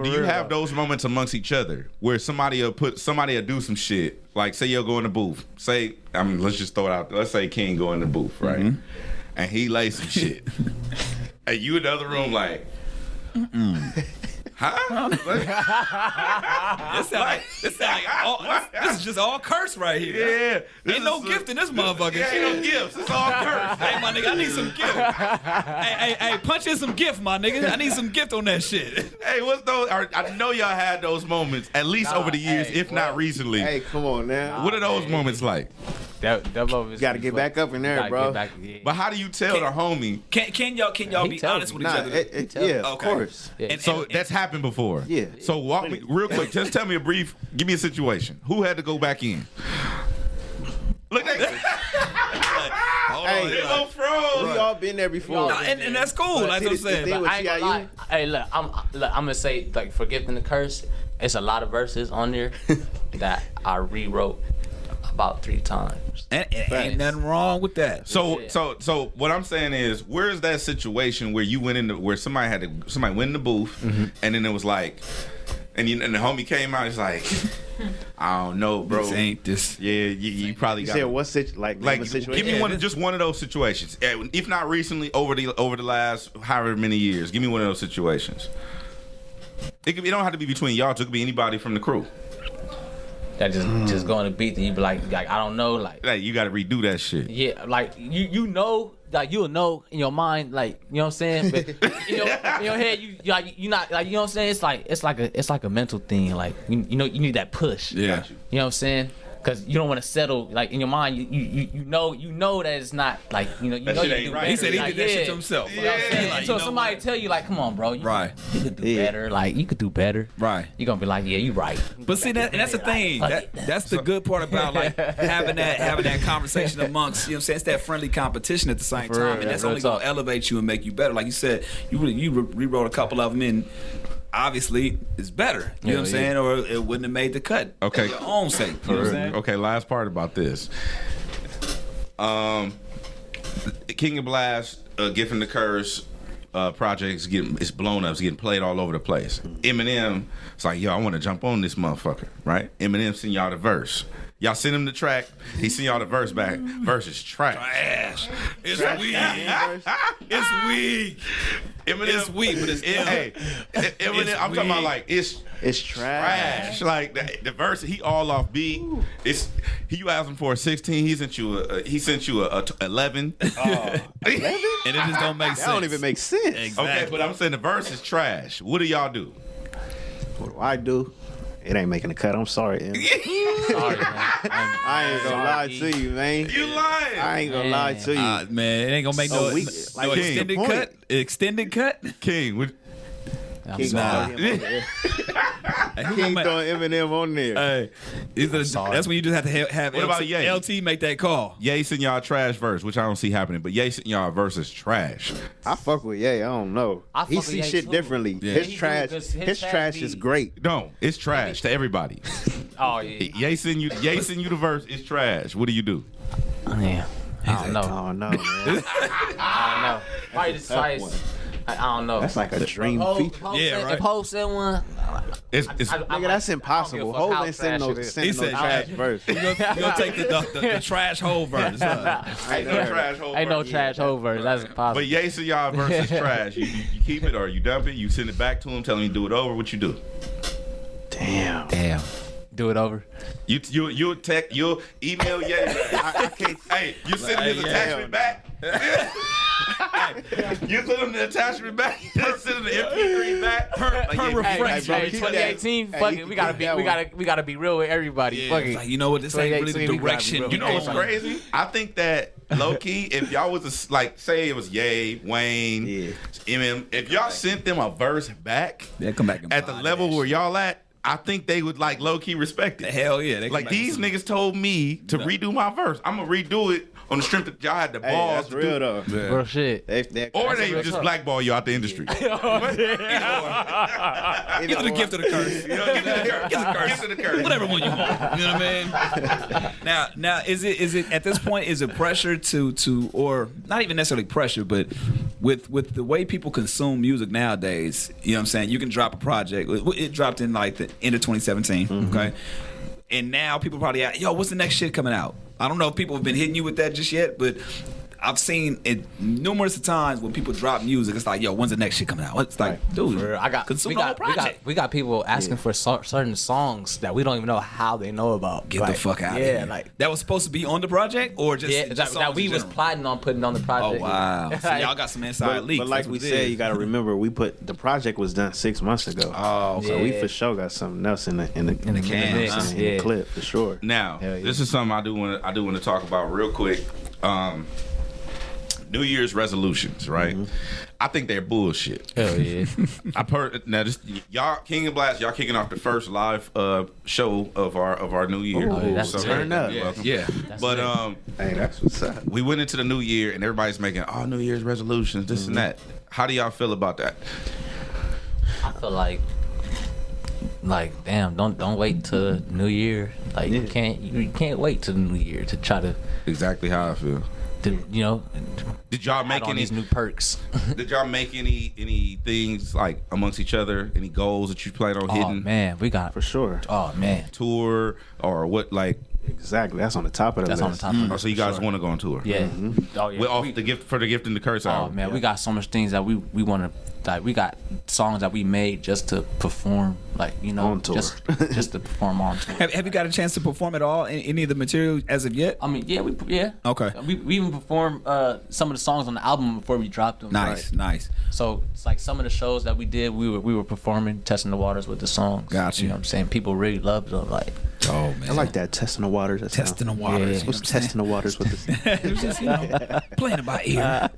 do you have those moments amongst each other where somebody will do some shit, like say you'll go in the booth, say let's just throw it out, let's say King go in the booth, right, and he lay some shit. And you in the other room like, huh? This is just all curse right here. Yeah. Ain't no gift in this motherfucker. Yeah, ain't no gifts. It's all curse. Hey, my nigga, I need some gift. hey, punch in some gift, my nigga. I need some gift on that shit. Hey, what's those? I know y'all had those moments, at least over the years, if not recently. Hey, come on now. What are those moments like? That moment. Got to get back up in there, bro. But how do you tell the homie? Can y'all be honest with each other? Yeah, of course. Yeah. So that's happened before. Yeah. So walk me real quick. Just tell me give me a situation. Who had to go back in? Look at Hey, little froze. we all been there before. And that's cool. That's what I'm saying. But I ain't gonna lie. Hey, look, I'm gonna say, like, for Gift and the Curse, it's a lot of verses on there that I rewrote about 3 times. And ain't nothing wrong with that. So what I'm saying is, where's that situation where you went into where somebody went in the booth, and then it was like, and the homie came out, he's like, I don't know, bro. This ain't this. Yeah, you probably got. You said what situation? Like, situation? give me just one of those situations. If not recently, over the last however many years, give me one of those situations. It don't have to be between y'all. It could be anybody from the crew. That just go on the beat and you be like I don't know, like you got to redo that shit. Yeah, like you know, like you'll know in your mind, like, you know what I'm saying, but in your head you not, like, you know what I'm saying. It's like a mental thing, like you know you need that push. Yeah, you know what I'm saying. Because you don't want to settle, like, in your mind, you know that it's not, like, you can do better. He said he like, did that shit to himself. You know what I'm saying? Like, so somebody tell you, like, come on, bro, you could do better. Like, you could do better. Right. You're gonna be like, yeah, you right. But see, that's the thing. That's the good part about, like, having that conversation amongst, you know what I'm saying? It's that friendly competition at the same time, and that's only gonna elevate you and make you better. Like you said, you rewrote a couple of them in. Obviously, it's better. You know what I'm saying? Or it wouldn't have made the cut. Okay. For your own sake. You know what I'm saying? Okay, last part about this. King of Blast, Gift and the Curse project is blown up. It's getting played all over the place. Eminem, it's like, yo, I want to jump on this motherfucker, right? Eminem send y'all the verse. Y'all send him the track. He send y'all the verse back. Verse is trash. It's weak. It's weak. Eminem, it's weak, but it's hey, Eminem, I'm talking about, like, it's trash. Like the verse, he all off beat. You asked him for a 16. He sent you a 11. 11? And it just don't make sense. That don't even make sense. Exactly. Okay, but I'm saying the verse is trash. What do y'all do? What do I do? It ain't making the cut. I'm sorry, Em. Sorry, man. I ain't gonna lie to you, man. You lying? I ain't gonna lie to you. Man, it ain't gonna make no extended King. cut. Extended cut. King, King Nah. throwing Eminem on there. Hey, that's when you just have to have What about Ye? LT make that call. Ye sent y'all a trash verse, which I don't see happening, but Ye sent y'all a verse is trash. I fuck with Ye. I don't know. He fuck see with Ye shit too. differently. Yeah. His He do, trash. 'cause His trash is great. No, it's trash to everybody. Oh yeah. Ye send you the verse, it's trash. What do you do? Yeah. I don't know. Oh no, man. I don't know. Probably just try. I don't know. That's like a dream feature. Yeah, right. If Ho said one, It's Nigga, that's impossible. Hov ain't sending no trash verse. You gonna take the trash whole verse. Ain't no trash whole ain't no verse. trash over. That's impossible. But Ye send y'all a verse is trash. You keep it or you dump it. You send it back to him, tell him you do it over. What you do? Damn. Do it over. You'll email Ye. I can't. Hey, you send his attachment back. You send them the attachment back. You send them the MP3 back. refresh. Hey, 2018. Fuck it. We gotta be real with everybody. Fuck it. Like, you know what? This ain't really the 2018, direction. You know what's crazy? I think that low key, if y'all was like, say it was Ye, Wayne, Eminem, if y'all sent them a verse back, They'll come back and at the buy level that where shit. y'all at, I think they would like low key respect it. Hell yeah. They come Like back these and- niggas told me to redo my verse. I'm gonna redo it on the strength that y'all had the Hey, balls. that's to real do. though. Yeah. Real shit. Or they real just talk. blackball you out the industry. Give it the gift of the curse. You know, give it the curse. Gift of the curse. Whatever one you want. You know what I mean? Now, is it at this point? Is it pressure to, or not even necessarily pressure, but with the way people consume music nowadays? You know what I'm saying? You can drop a project. It dropped in like the end of 2017. Okay, and now people probably ask, yo, what's the next shit coming out? I don't know if people have been hitting you with that just yet, but I've seen it numerous times when people drop music. It's like, yo, when's the next shit coming out? It's like, dude, consume the whole project. We got people asking for certain songs that we don't even know how they know about. Get the fuck out of yeah, here. like that was supposed to be on the project, or just, yeah, just that we was plotting on putting on the Oh project. wow! So y'all got some inside leaks. But like That's we what it said, is. you got to remember the project was done 6 months ago. Oh, so we yeah. for sure got something else in the can, mix, in yeah. the clip for sure. Now, Hell yeah. this is something I do want to talk about real quick. New Year's resolutions, right? I think they're bullshit. Hell yeah. I've heard now. This y'all King and Blast, y'all kicking off the first live show of our new year. Ooh, that's turn up. welcome. Yeah. But Hey, that's what's up. we went into the new year and everybody's making New Year's resolutions, this and that. How do y'all feel about that? I feel like damn, don't wait till New Year. Like you can't wait till the New Year to try to Exactly how I feel. Did y'all add make on any these new perks. Did y'all make any things like amongst each other? Any goals that you plan on Oh hitting? man, we got For sure. Oh man, Tour or what? Like, Exactly. That's on the top of the that's list. on the top of it. so you guys want to go on tour? Yeah. Oh yeah. We're off We- the gift for the gift and the curse Oh album. man, we got so much things that we want to. Like we got songs that we made just to perform, like On tour. just to perform on tour. Have you got a chance to perform at all in any of the material as of yet? I mean, yeah. Okay. We even performed some of the songs on the album before we dropped them. Nice, nice. So it's like some of the shows that we did, we were performing, testing the waters with the songs. Gotcha. You know what I'm saying? People really loved them. Like, Oh man, I like that testing the waters. That testing the sound- waters. Yeah. you know What's what I'm testing the waters with this? It was just, playing it by ear.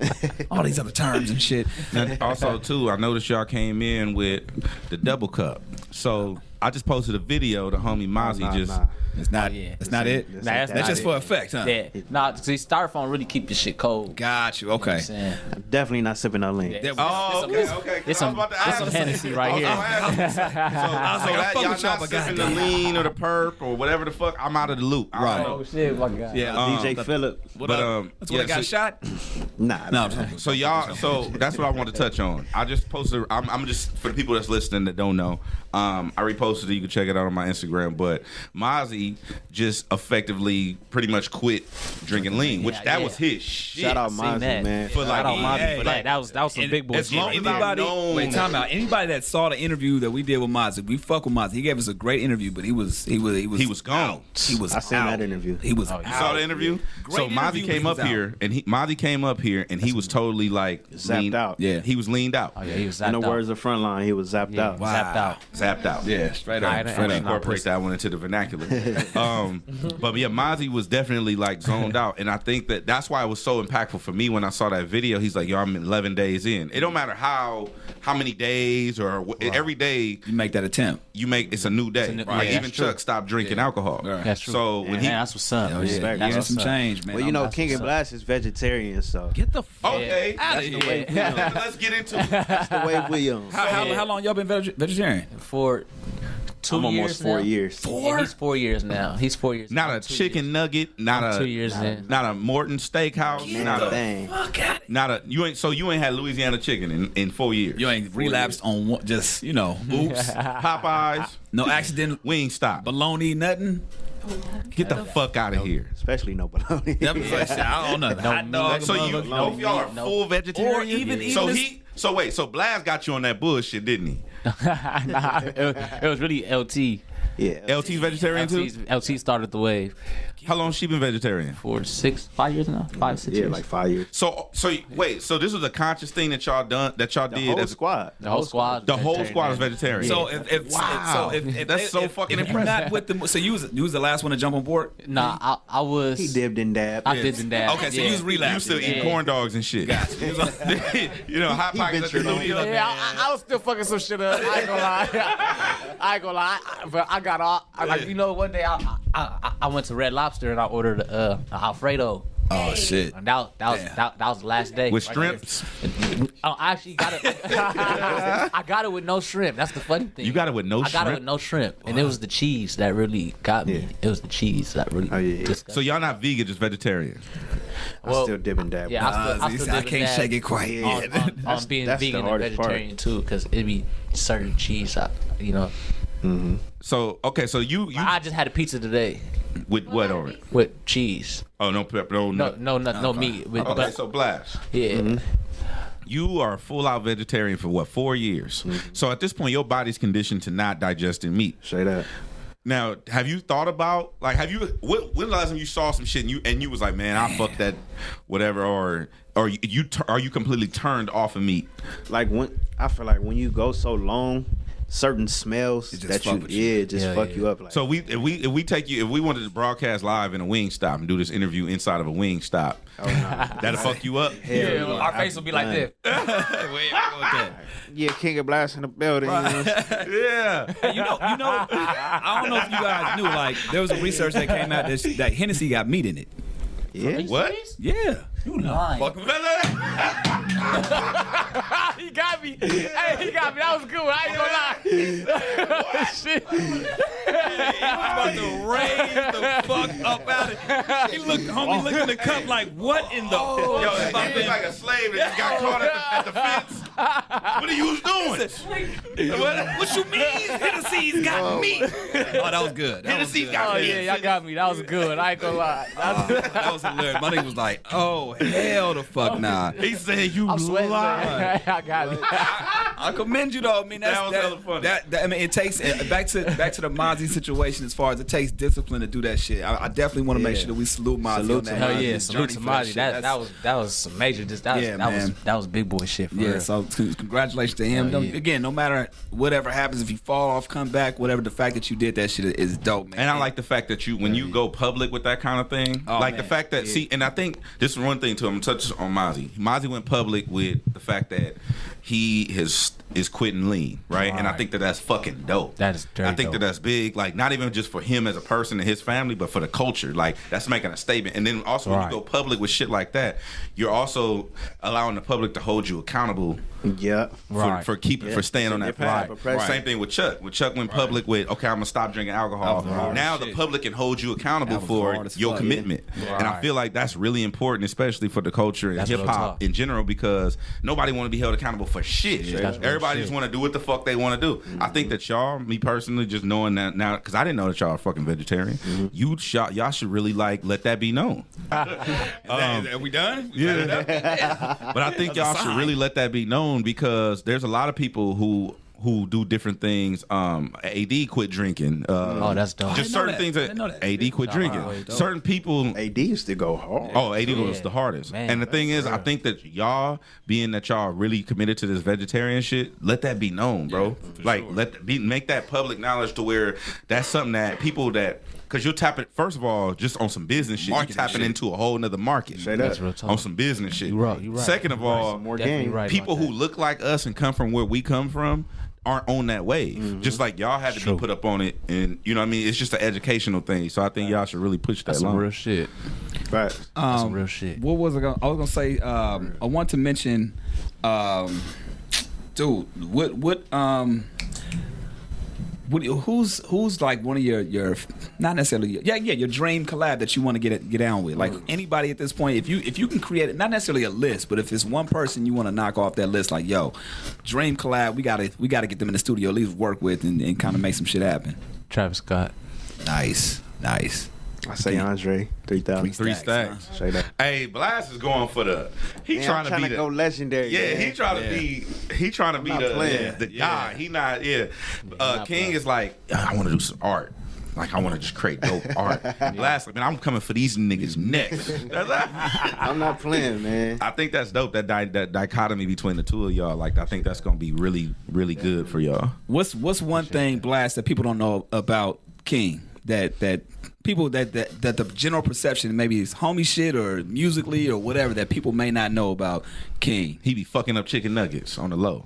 All these other terms and shit. And also, too, I noticed y'all came in with the double cup. So I just posted a video. The homie Mozzie just. It's not. yeah. It's not it. That's that's That's not just it. for effect, huh? Yeah. Nah, see, styrofoam really keep the shit cold. Got you. You know what Okay. I'm saying? I'm definitely not sipping no lean. Yeah. Oh, It's okay. It's some Hennessy right here. So that fuck y'all with y'all, not but sipping the goddamn. lean or the perp or whatever the fuck. I'm out of the loop. I Right. don't know. Oh shit, my God. Yeah. DJ Phillip. What But, up? That's when yeah, I got so- shot. Nah. No. So y'all, so that's what I want to touch on. I just posted. I'm just for the people that's listening that don't know. I reposted it. You can check it out on my Instagram. But Mozzie just effectively pretty much quit drinking lean, which Yeah, that yeah. was his shit. Shout out Seen Mozzie, that. man. For like, Shout out Mozzie hey, for that. That was some big boy as long shit. as I've Anybody, known- wait, time out. Anybody that saw the interview that we did with Mozzie, we fuck with Mozzie. He gave us a great interview, but he was He was gone. out. He was I seen out. that interview. He was Oh, out. you You saw the interview? Great So interview, Mozzie but he came was up out. here, and Mozzie came up here, and he was totally like Zapped out. Yeah. He was leaned out, Oh yeah, he was In zapped the out. words of Frontline, he was zapped out. Wow. Zapped out. zapped out. Yeah, straight Nah, up. I didn't- Straight I didn't up. know. Incorporate that one into the vernacular. But yeah, Mozzie was definitely like zoned out, and I think that's why it was so impactful for me when I saw that video. He's like, "Yo, I'm 11 days in. It don't matter how many days or every day You make that attempt. you make. It's a new day. new- Like yeah, even that's true. Chuck stopped drinking alcohol. Right. That's true. So when And he that's what's up. Hell yeah. Respect. Give him That's some what's up. change, man. Well, you know, That's King what's and up. Blast is vegetarian, so get the fuck okay, out of the here. way we let's get into it. that's the way we on. How long y'all been vegetarian? For 2 I'm years almost 4 now. years. Yeah, he's 4 years now. He's 4 years. Not I'm a 2 chicken years. nugget. Not I'm a 2 years in. Not a Morton Steakhouse. Not a Dang. not a you ain't had Louisiana chicken in 4 years. You ain't relapsed on one, just, oops. Popeyes, No accident, Wingstop. bologna, nothing. Get the fuck out of here. Especially no bologna. That was like, shit, I don't know. Hot dog, So you motherfucker. both y'all are no. full vegetarian. Or even so this- so wait, so Blaz got you on that bullshit, didn't he? Nah, it was really LT. Yeah. LT's vegetarian too. LT started the wave. How long she been vegetarian? For 5 years now, 5-6 years. like 5 years. So wait, so this was a conscious thing that y'all did The whole as squad. The whole squad. the whole squad is vegetarian. So if That's so fucking if you're impressive. not with the, so you was the last one to jump on board. Nah, I was. He dibbed and dabbed. I did and that. Okay, so yeah. you was relapsed. You still eat Yeah. corn dogs and shit. You know, hot pockets at the ventured on. studio. Yeah, I was still fucking some shit up. I ain't gonna lie. I ain't gonna lie. But I got all. One day I went to Red Lobster and I ordered Alfredo. Oh shit. And that was the last day. With right shrimps. there. I actually got it. I got it with no shrimp. That's the funny thing. You got it with no I got it shrimp? with no shrimp, and it was the cheese that really got me. Yeah. It was the cheese that really. Oh, yeah. disgusted So y'all not vegan, just vegetarian. I still dib and dab. Yeah, I still I did can't that shake it quite yet. on being That's the vegan and hardest part. vegetarian too, because it be certain cheese. So okay, so you I just had a pizza today with what on it? with cheese. Oh, no pepper, No meat. With, Okay, but, so Blast. yeah. You are a full-out vegetarian for what, 4 years? So at this point, your body's conditioned to not digesting meat. Straight up. Now, have you thought about when the last time you saw some shit and you was like, man, I fuck that, whatever, or are you completely turned off of meat? Like I feel like when you go so long, certain smells just that fuck with you. fuck you up. Like, So if we wanted to broadcast live in a wing stop and do this interview inside of a wing stop, that'll fuck you up. Yeah, our face will be like this. yeah, King of Blast in the building. You know? Yeah. You know, I don't know if you guys knew, like, there was a research that came out that Hennessy got meat in it. Yeah. What? Yeah. You lying. Fucking He got me. Hey, he got me. That was good. I ain't gonna lie. Shit. About to raise the fuck up out of it. He looked, homie, looked in the cup like, what in the Yo, he look like a slave that just got caught at the fence. What are you doing? What you mean? Hennessy's got meat. Oh, that was good. Hennessy's Oh got yeah, y'all got me. That was good. I ain't gonna lie. That was hilarious. My nigga was like, oh, hell the fuck nah. He said you I'm sweating. lied. I got it. I commend you though. I mean, That was hella funny. I mean, it takes back to the Mozzie situation as far as it takes discipline to do that shit. I definitely want to make sure that we salute Mozzie. Salute on to that. Hell Hell yeah, his salute journey to for that Mozzie. shit. That was some major. That was big boy shit for Yeah, real. so congratulations to him. Hell yeah. Again, no matter whatever happens, if you fall off, come back, whatever, the fact that you did that shit is dope, man. And I like the fact that when you go public with that kind of thing, Oh, like man. the fact that, see, and I think this is one thing too, I'm going to touch on Mozzie. Mozzie went public with the fact that he is quitting lean, right? And I think that that's fucking dope. That is very I think dope. that's big, like not even just for him as a person and his family, but for the culture. Like that's making a statement. And then also when you Right. go public with shit like that, you're also allowing the public to hold you accountable Yeah. Right. for staying on that path. Right. Same thing with Chuck. When Chuck went public with, okay, I'm gonna stop drinking alcohol. Right. Now Shit. the public can hold you accountable That was for hard as your fuck, commitment, yeah. and I Right. feel like that's really important, especially for the culture and That's hip real hop talk. in general, because nobody want to be held accountable for shit. That's real Everybody shit. just want to do what the fuck they want to do. I think that y'all, me personally, just knowing that now, because I didn't know that y'all are fucking vegetarian. Y'all should really like let that be known. Are we done? Yeah. But I think y'all should really let that be known because there's a lot of people who do different things. AD quit drinking. Oh, that's dope. Just I didn't know certain that. things I didn't know that. AD quit drinking. Wow, dope. Certain people. AD used to go hard. Oh, AD was Yeah. the hardest. Man, And the thing is, I think that y'all, being that y'all are really committed to this vegetarian shit, let that be known, bro. Like, make that public knowledge to where that's something that people that, because you're tapping, first of all, just on some business shit, you're Marketing tapping shit. into a whole nother market. Straight up. That's real talk. On some business shit. You right. Second of all, More Definitely game. right. people about who look like us and come from where we come from aren't on that wave. Just like y'all had to True. be put up on it, and you know what I mean? It's just an educational thing. So I think y'all should really push that That's some along. real shit. Right. That's some real shit. What was I gonna say? I want to mention, dude. Who's like one of your not necessarily your dream collab that you want to get down with? Like anybody at this point, if you can create it, not necessarily a list, but if it's one person you want to knock off that list, like yo, dream collab, we gotta get them in the studio, at least work with and kind of make some shit happen. Travis Scott. Nice. I say Andre 3000. 3 stacks. Huh? Straight up. Hey, Blast is going for the. He Man, trying I'm to be go the. legendary. Yeah, man. he trying to be. He trying to be not the playing. the guy. He not. Yeah. not King playing. is like, I want to do some art. like I want to just create dope art. Blast, like, man, I'm coming for these niggas next. I'm not playing, man. I think that's dope. That dichotomy between the two of y'all. Like, I think that's gonna be really, really good for y'all. What's one thing, Blast, that people don't know about King? That people that the general perception, maybe it's homie shit or musically or whatever, that people may not know about King. He be fucking up chicken nuggets on the low.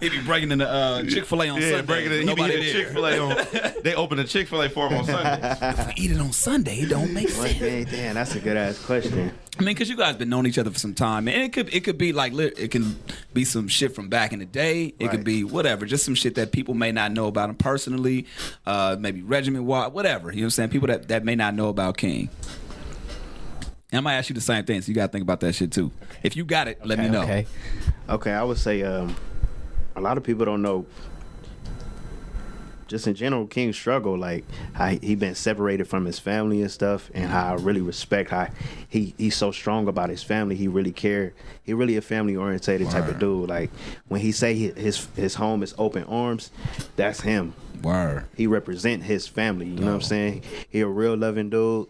He be breaking in the Chick-fil-A on Sunday. Breaking it. He be hitting Chick-fil-A on. They open a Chick-fil-A for him on Sunday. If we eat it on Sunday, it don't make sense. Damn, that's a good ass question. I mean, because you guys been knowing each other for some time, and it could be like, it can be some shit from back in the day. It could be whatever, just some shit that people may not know about him personally, maybe regiment-wise, whatever. You know what I'm saying? People that may not know about King. And I might ask you the same thing, so you got to think about that shit too. If you got it, let me know. Okay, I would say a lot of people don't know. Just in general, King struggle, like how he been separated from his family and stuff, and how I really respect how he's so strong about his family. He really care. He really a family orientated type of dude. Like when he say his home is open arms, that's him. Word. He represent his family. You know what I'm saying? He a real loving dude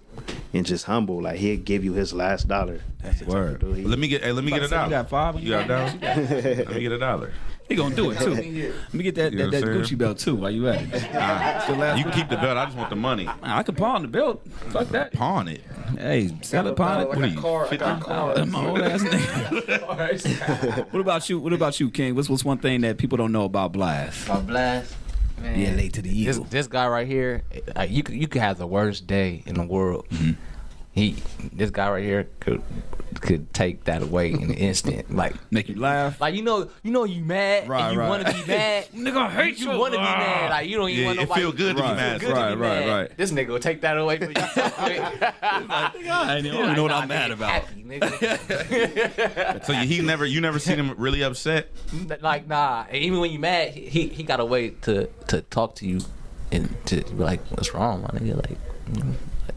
and just humble. Like he'll give you his last dollar. That's the type of dude he is. Let me get a dollar. You got $5? You got a dollar? Let me get a dollar. He gonna do it too. Let me get that Gucci belt too while you at it. You can keep the belt. I just want the money. I can pawn the belt. Fuck that. Pawn it. Hey, sell it, pawn it. What are you, 50? My old ass nigga. What about you, King? What's one thing that people don't know about Blast? About Blast, man. Being late to the evil. This guy right here, you could have the worst day in the world. Mm-hmm. This guy right here could take that away in an instant. Like make you laugh. Like you know you mad and you want to be mad. Nigga, I hate you. Want to be mad. Like you don't even want nobody. It feel good to be mad. Right. This nigga will take that away from you. I don't know what I'm mad about. Happy, nigga. So you never seen him really upset? Like nah. Even when you mad, he got a way to talk to you and to be like, what's wrong, my nigga? Like.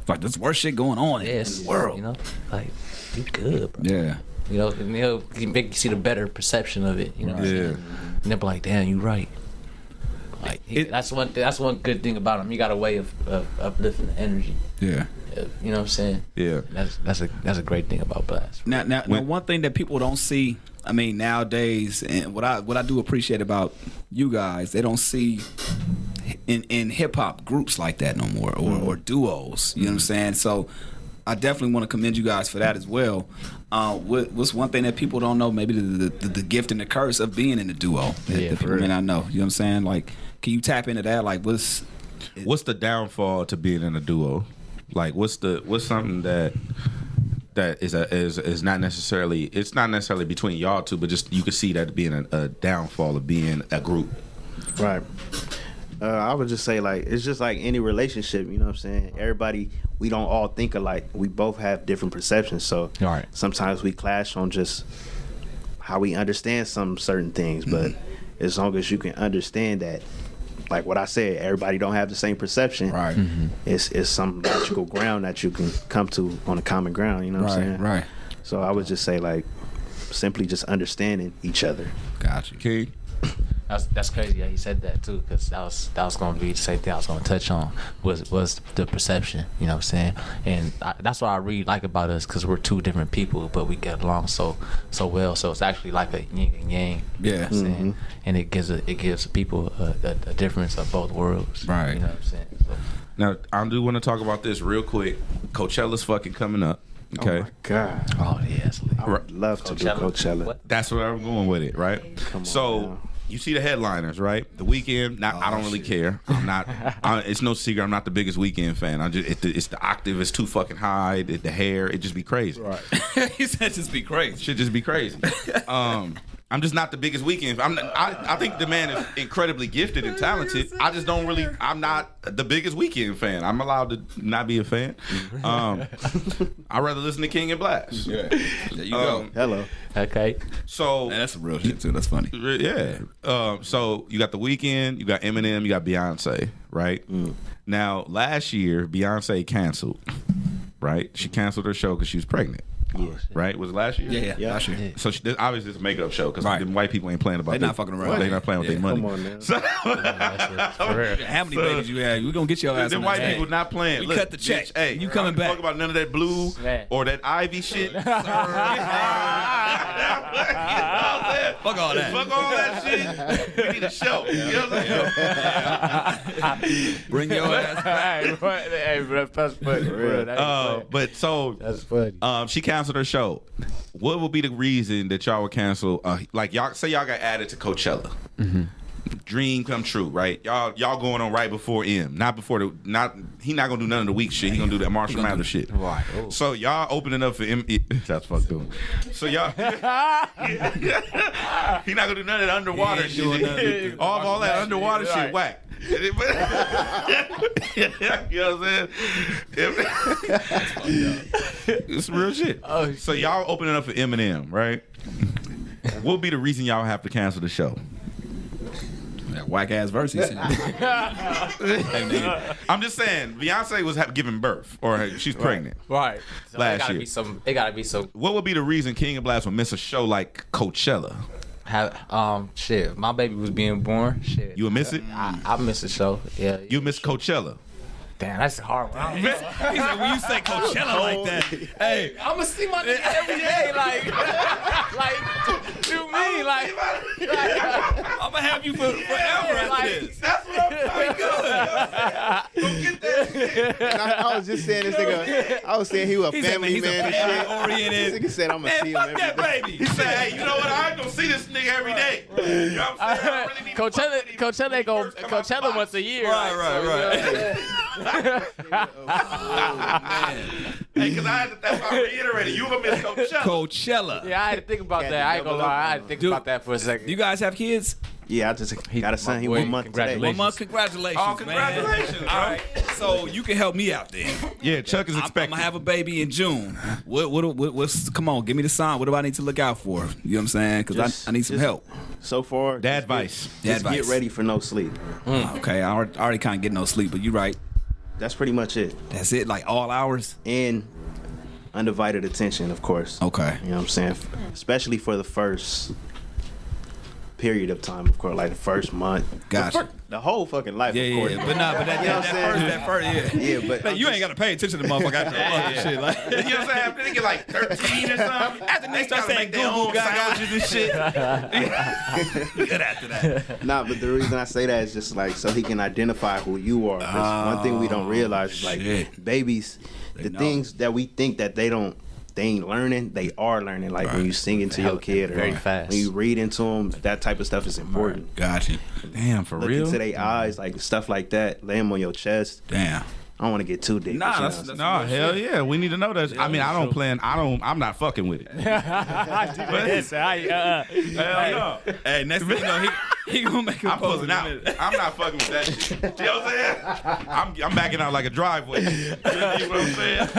Like there's worse shit going on in the world. You know, like you good, bro. Yeah. You know, and he'll make you see the better perception of it. You know what I'm saying? And they'll be like, damn, you right. Like that's one good thing about him. He got a way of uplifting the energy. Yeah. You know what I'm saying? Yeah. That's a great thing about Blast. Now one thing that people don't see, I mean, nowadays, and what I do appreciate about you guys, they don't see in hip hop groups like that no more, or duos. You know what I'm saying? So I definitely want to commend you guys for that as well. What's one thing that people don't know? Maybe the gift and the curse of being in a duo that people may not know. You know what I'm saying? Like, can you tap into that? Like, what's the downfall to being in a duo? Like, what's something that is not necessarily, it's not necessarily between y'all two, but just you could see that being a downfall of being a group. Right. I would just say, like, it's just like any relationship, you know what I'm saying? Everybody, we don't all think alike. We both have different perceptions, so sometimes we clash on just how we understand some certain things, but as long as you can understand that, like what I said, everybody don't have the same perception. Right. It's some logical ground that you can come to on a common ground, you know what I'm saying? Right. So I would just say, like, simply just understanding each other. Got you. Okay. That's crazy. Yeah, he said that too, because that was going to be the same thing I was going to touch on was the perception. You know what I'm saying? And that's what I really like about us, because we're two different people, but we get along so well. So it's actually like a yin and yang. Yeah. You know what I'm saying? And it gives people a difference of both worlds. Right. You know what I'm saying? So. Now I do want to talk about this real quick. Coachella's fucking coming up. Okay. Oh my God. Oh yes. I would love to do Coachella. What? That's where I'm going with it, right? Come on so now. you see the headliners, right? The Weeknd. I don't really care. I'm not. It's no secret. I'm not the biggest Weeknd fan. It's the octave. It's too fucking high. The hair. It just be crazy. Right. He said just be crazy. Should just be crazy. I'm just not the biggest Weeknd. I think the man is incredibly gifted and talented. I just don't really. I'm not the biggest Weeknd fan. I'm allowed to not be a fan. I'd rather listen to King and Blast. Yeah. There you go. Hello. Okay. So Man, that's some real shit too. That's funny. yeah. So you got the Weeknd, you got Eminem, you got Beyonce, right? Now last year Beyonce canceled, right? She canceled her show because she was pregnant. Right? Was it last year? Yeah. Last year. So obviously it's a makeup show because Right. them white people ain't playing about They not fucking around. They not playing with their money. Come on now. So, How many babies you had? We gonna get your ass. them on white that. people not playing. We Look, cut the check. bitch, hey, You coming I don't back. Talk about none of that blue Man. or that Ivy shit. Fuck all that. Fuck all that shit. We need a show. You know what I'm saying? Bring your ass back. Hey, bro, that's funny. Bro, that's funny. But so That's funny. she canceled her show. What would be the reason that y'all would cancel? Like y'all say y'all got added to Coachella. Dream come true, right? Y'all going on right before M. Not before he not gonna do none of the weak shit. He gonna do that Marshall Mathers shit. Right. So y'all opening up for M. That's fucked up. So y'all, he not gonna do none of that underwater shit. All that underwater shit, whack. You know what I'm saying? It's real shit. Oh, So y'all opening up for Eminem, right? What would be the reason y'all have to cancel the show? That whack ass verse he said. I'm just saying, Beyonce was giving birth, or she's pregnant. Right. So Last it gotta year. be some. It gotta be some. What would be the reason King and Blast would miss a show like Coachella? Shit. My baby was being born. Shit. You would miss it? I miss the show. Yeah. You miss Coachella. Damn, that's a hard one. He said, when you say Coachella like that, hey, I'm gonna see my nigga every day. Like, you mean like? I'm gonna have you forever after this. That's what I'm trying to do. Go get that shit. I was just saying this nigga. I was saying he was a He said, family he's man a and shit. family-oriented. This nigga said I'm gonna see him Fuck every that day. baby. He said, hey, you know what? I ain't gonna see this nigga every day. You know what I'm saying? I really need to fuck with him. Coachella ain't gonna. First come out the Coachella box. once a year. Right. Hey, because that's why I reiterated. You gonna miss Coachella. Coachella. Yeah, I had to think about that. I ain't gonna lie. I had to think about that for a second. You guys have kids? Yeah, I just got a son. He boy, 1 month today. congratulations. 1 month. Congratulations, Oh, congratulations, man. bro. All right. So you can help me out then. Yeah, Chuck is I'm expecting. gonna have a baby in June. What's come on? Give me the sign. What do I need to look out for? You know what I'm saying? Because I need some help. So far, Dad just advice. Just get ready for no sleep. Okay, I already can't get no sleep, but you're right. That's pretty much it. That's it. Like all hours. And undivided attention, of course. Okay. You know what I'm saying? Especially for the first period of time, of course, like the first month. Gotcha. The whole fucking life, Yeah, of yeah, course. yeah. But nah, but that first, yeah. Yeah, but Like, you ain't gotta pay attention to the motherfucker after that shit. Like, You know what I'm saying? After they get like 13 or something, after they start gotta saying make their Google own gogos and shit. Good after that. Nah, but the reason I say that is just like so he can identify who you are. 'Cause one thing we don't realize is like shit. babies, the know. things that we think that they ain't learning, they are learning. Like when you sing into your kid or very fast. when you read into them, that type of stuff is important. Gotcha. Damn, for Look real? into their eyes, like stuff like that. Lay them on your chest. Damn. I don't want to get too deep. Nah, but, you that's know, No, hell yeah. We need to know that. I mean, I'm not fucking with it. Hell no. Hey, next thing you know, he gonna make a I'm post pulling in a out. minute. I'm not fucking with that shit. You know what I'm saying? I'm backing out like a driveway. You know what I'm saying?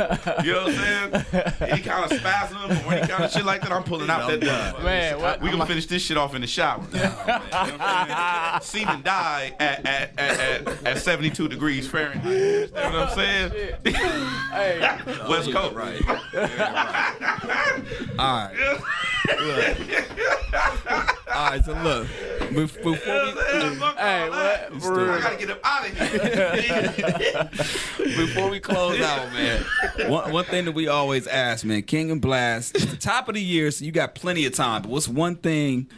You know what I'm saying? Any kind of spasm or any kind of shit like that, I'm pulling out that motherfucker. Man, what? We gonna finish this shit off in the shower. You know what I'm saying? Semen die at 72 degrees Fahrenheit. You know what I'm saying? Hey, West Coast, right? All right. All right, so look. Before we, hey, what? For I real. gotta get up out of here. before we close out, man, one thing that we always ask, man, King and Blast, it's the top of the year, so you got plenty of time. But what's one thing,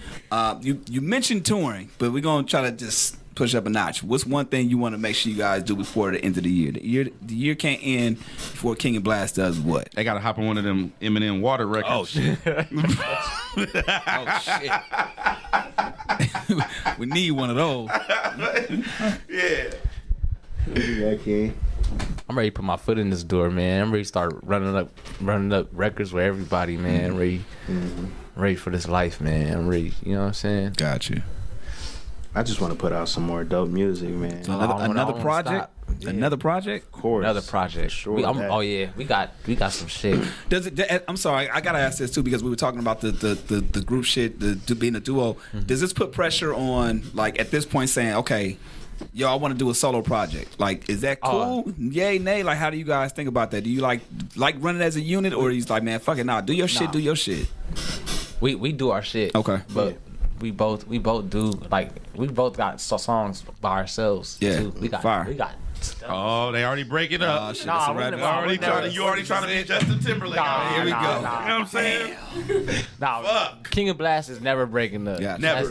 you mentioned touring, but we're going to try to just push up a notch. What's one thing you want to make sure you guys do before the end of the year? The year can't end before King and Blast does what? They gotta hop on one of them Eminem water records. Oh, shit. Oh, shit. We need one of those. Yeah. Yeah, King. I'm ready to put my foot in this door, man. I'm ready to start running up records with everybody, man. I'm ready for this life, man. I'm ready. You know what I'm saying? Got you. I just want to put out some more dope music, man. I don't Another wanna project? stop. Yeah. Another project? Of course. Another project. Sure. Oh yeah, we got some shit. Does it? I'm sorry, I gotta ask this too because we were talking about the group shit, being a duo. Does this put pressure on, like, at this point saying, okay, yo, I want to do a solo project. Like, is that cool? Yay, nay? Like, how do you guys think about that? Do you like running as a unit, or he's like, man, fuck it, nah, do your shit, do your shit. We do our shit. Okay. But we both do, like, we both got songs by ourselves. Yeah. Too. We got Fire. Oh, they already breaking up. Shit, Nah, that's a we wrap. You already trying to be Justin Timberlake. Nah, Here we nah, go. nah. You know what I'm saying? Nah, Fuck. King of Blast is never breaking up. Yeah. Never.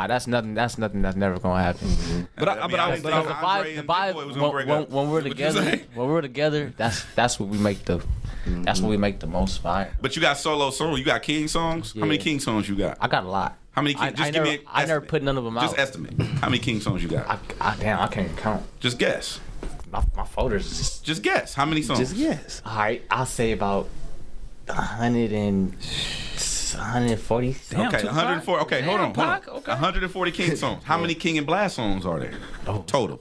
That's nothing that's never gonna happen. But I Because the vibe, when we're together, that's what we make the most fire. But you got solo songs. You got King songs. How many Yeah. King songs you got? I got a lot. How many King? Just give me. I never put none of them out. Just estimate. How many King songs you got? I can't even count. Just guess. My folders is just. Just guess. How many songs? Just yes. All right, I'll say about 140. Damn, Okay, Tupac? 104. Okay, hold on. Tupac? Okay. 140 King songs. How many King and Blast songs are there? Total.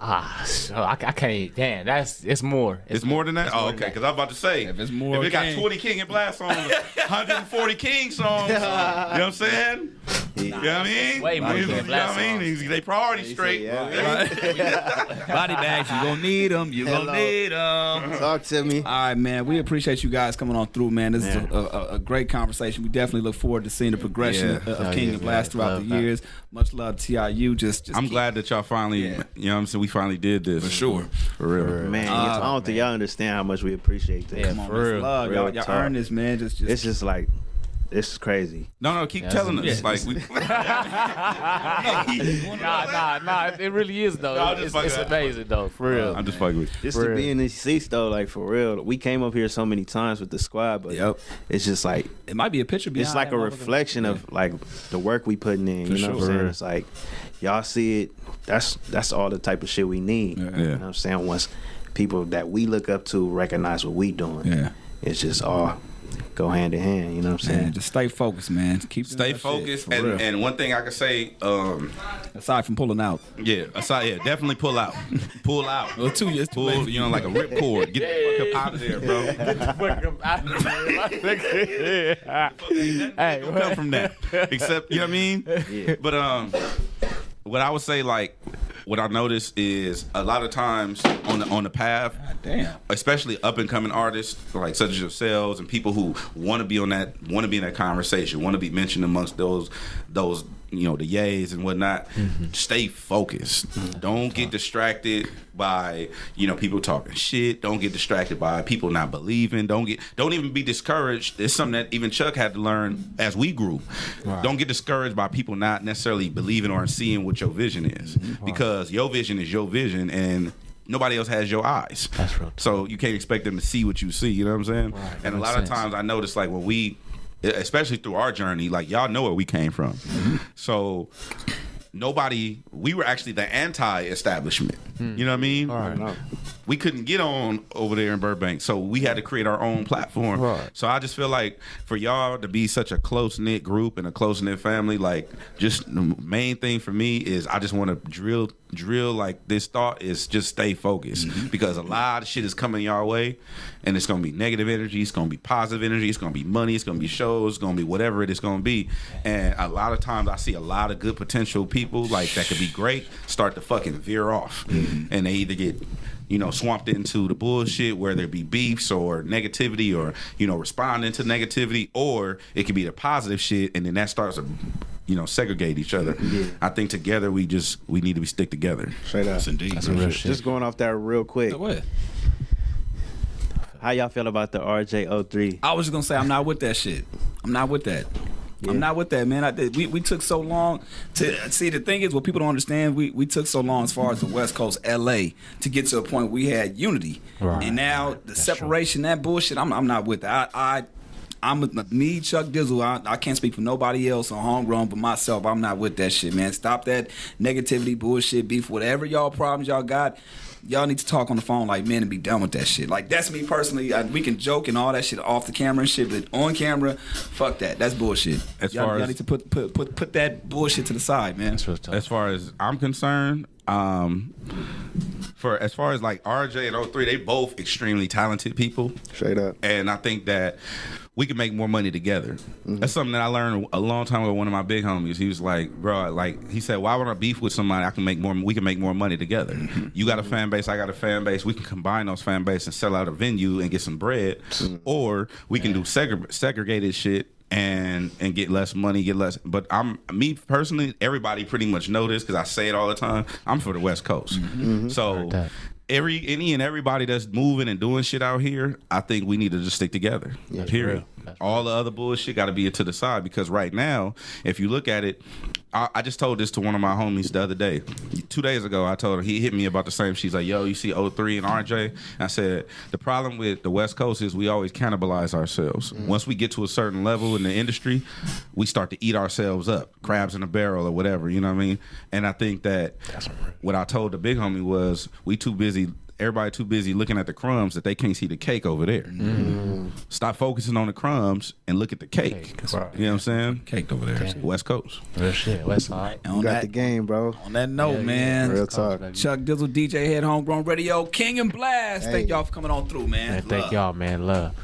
So I can't. Damn, it's more. It's more than that? Oh, okay. Because I was about to say, If it's more if it got King. 20 King and Blast songs, 140 King songs, you know what I'm saying? You know what I mean? Way more You King know and what I Blast mean? songs. They priority straight. Yeah. Body bags, you gonna need them. You gonna Hello. need them. Talk to me. All right, man. We appreciate you guys coming on through, man. This is a great conversation. We definitely look forward to seeing the progression Yeah. of King and Blast throughout the years. Much love to TIU. Just I'm keep- glad that y'all finally, you know what I'm saying? We finally did this. For sure. For real. Man, I don't think y'all understand how much we appreciate this. Yeah, Come on, for man. real. Love. Real Y'all talk. earn this, man. Just It's just like, this is crazy. No, keep telling us. yeah. Like, we, Nah. It really is though. No, I'm just It's fucking- amazing though, for real. I'm just fucking with you. Just For to be real. in these seats though, like for real. We came up here so many times with the squad, but Yep. it's just like, it might be a picture behind it's like that a motherfucker. reflection of like the work we putting in. You know what I'm sure. saying? It's like y'all see it. That's all the type of shit we need. Yeah. You know what I'm saying? Once people that we look up to recognize what we doing, Yeah. it's just all go hand in hand. You know what I'm saying? Man, just stay focused, man. Keep doing Stay that shit, focused. for real. And one thing I can say, aside from pulling out. definitely pull out. Pull out. Well, 2 years too Pull, late. you know, like a ripcord. Get the fuck up out of there, bro. Hey, Don't come from that. Except, you know what I mean? Yeah. But what I would say, like, what I noticed is a lot of times on the path, Damn. especially up and coming artists like such as yourselves and people who want to be in that conversation, want to be mentioned amongst those you know, the yays and whatnot. Stay focused. Don't get distracted by, you know, people talking shit. Don't get distracted by people not believing. Don't even be discouraged. It's something that even Chuck had to learn as we grew. Don't get discouraged by people not necessarily believing or seeing what your vision is, because your vision is your vision and nobody else has your eyes. That's real. So you can't expect them to see what you see. You know what I'm saying? Right, that And a makes lot sense. of times I notice, like, when we, especially through our journey, like, y'all know where we came from. So we were actually the anti-establishment. You know what I mean? Right. We couldn't get on over there in Burbank, so we had to create our own platform. Right. So I just feel like for y'all to be such a close-knit group and a close-knit family, like, just the main thing for me is I just want to drill like this thought is just stay focused, because a lot of shit is coming your way, and it's gonna be negative energy, it's gonna be positive energy, it's gonna be money, it's gonna be shows, it's gonna be whatever it is gonna be. And a lot of times I see a lot of good potential people like that could be great start to fucking veer off, and they either get, you know, swamped into the bullshit, whether it be beefs or negativity or, you know, responding to negativity, or it could be the positive shit, and then that starts to, you know, segregate each other. I think together we need to stick together. Straight up. Yes, indeed. That's some real shit. Just going off that real quick. Go ahead. How y'all feel about the RJ03? I was just gonna say I'm not with that shit. I'm not with that. I'm not with that, man. We took so long to see. The thing is, what people don't understand, we took so long as far as the West Coast, LA, to get to a point we had unity, Right. and now the separation, that bullshit. I'm not with that. I'm me, Chuck Dizzle. I can't speak for nobody else on Homegrown but myself. I'm not with that shit, man. Stop that negativity, bullshit, beef, whatever y'all problems y'all got. Y'all need to talk on the phone like men and be done with that shit. Like, that's me personally. We can joke and all that shit off the camera and shit, but on camera, fuck that. That's bullshit. Y'all need to put that bullshit to the side, man. That's real tough. As far as I'm concerned, for as far as like RJ and O3, they both extremely talented people. Straight up. And I think that we can make more money together. That's something that I learned a long time ago with one of my big homies. He was like, bro, like he said, why would I beef with somebody? We can make more money together. You got a fan base, I got a fan base. We can combine those fan base and sell out a venue and get some bread. Or we can do segregated shit and get less money, get less. But me personally, everybody pretty much know this because I say it all the time. I'm for the West Coast. So everybody that's moving and doing shit out here, I think we need to just stick together. Yeah, period. All the other bullshit got to be to the side because right now, if you look at it, I just told this to one of my homies the other day. 2 days ago, I told her, he hit me about the same. She's like, yo, you see O3 and RJ? And I said, the problem with the West Coast is we always cannibalize ourselves. Once we get to a certain level in the industry, we start to eat ourselves up, crabs in a barrel or whatever, you know what I mean? And I think that what I told the big homie was everybody too busy looking at the crumbs that they can't see the cake over there. Stop focusing on the crumbs and look at the cake. Right. You know what I'm saying? Cake over there. Okay. West Coast. Real shit. West Side. You got the game, bro. On that note, man. Real talk. Chuck Dizzle, DJ Head, Homegrown Radio, King and Blast. Hey. Thank y'all for coming on through, man. Thank y'all, man. Love.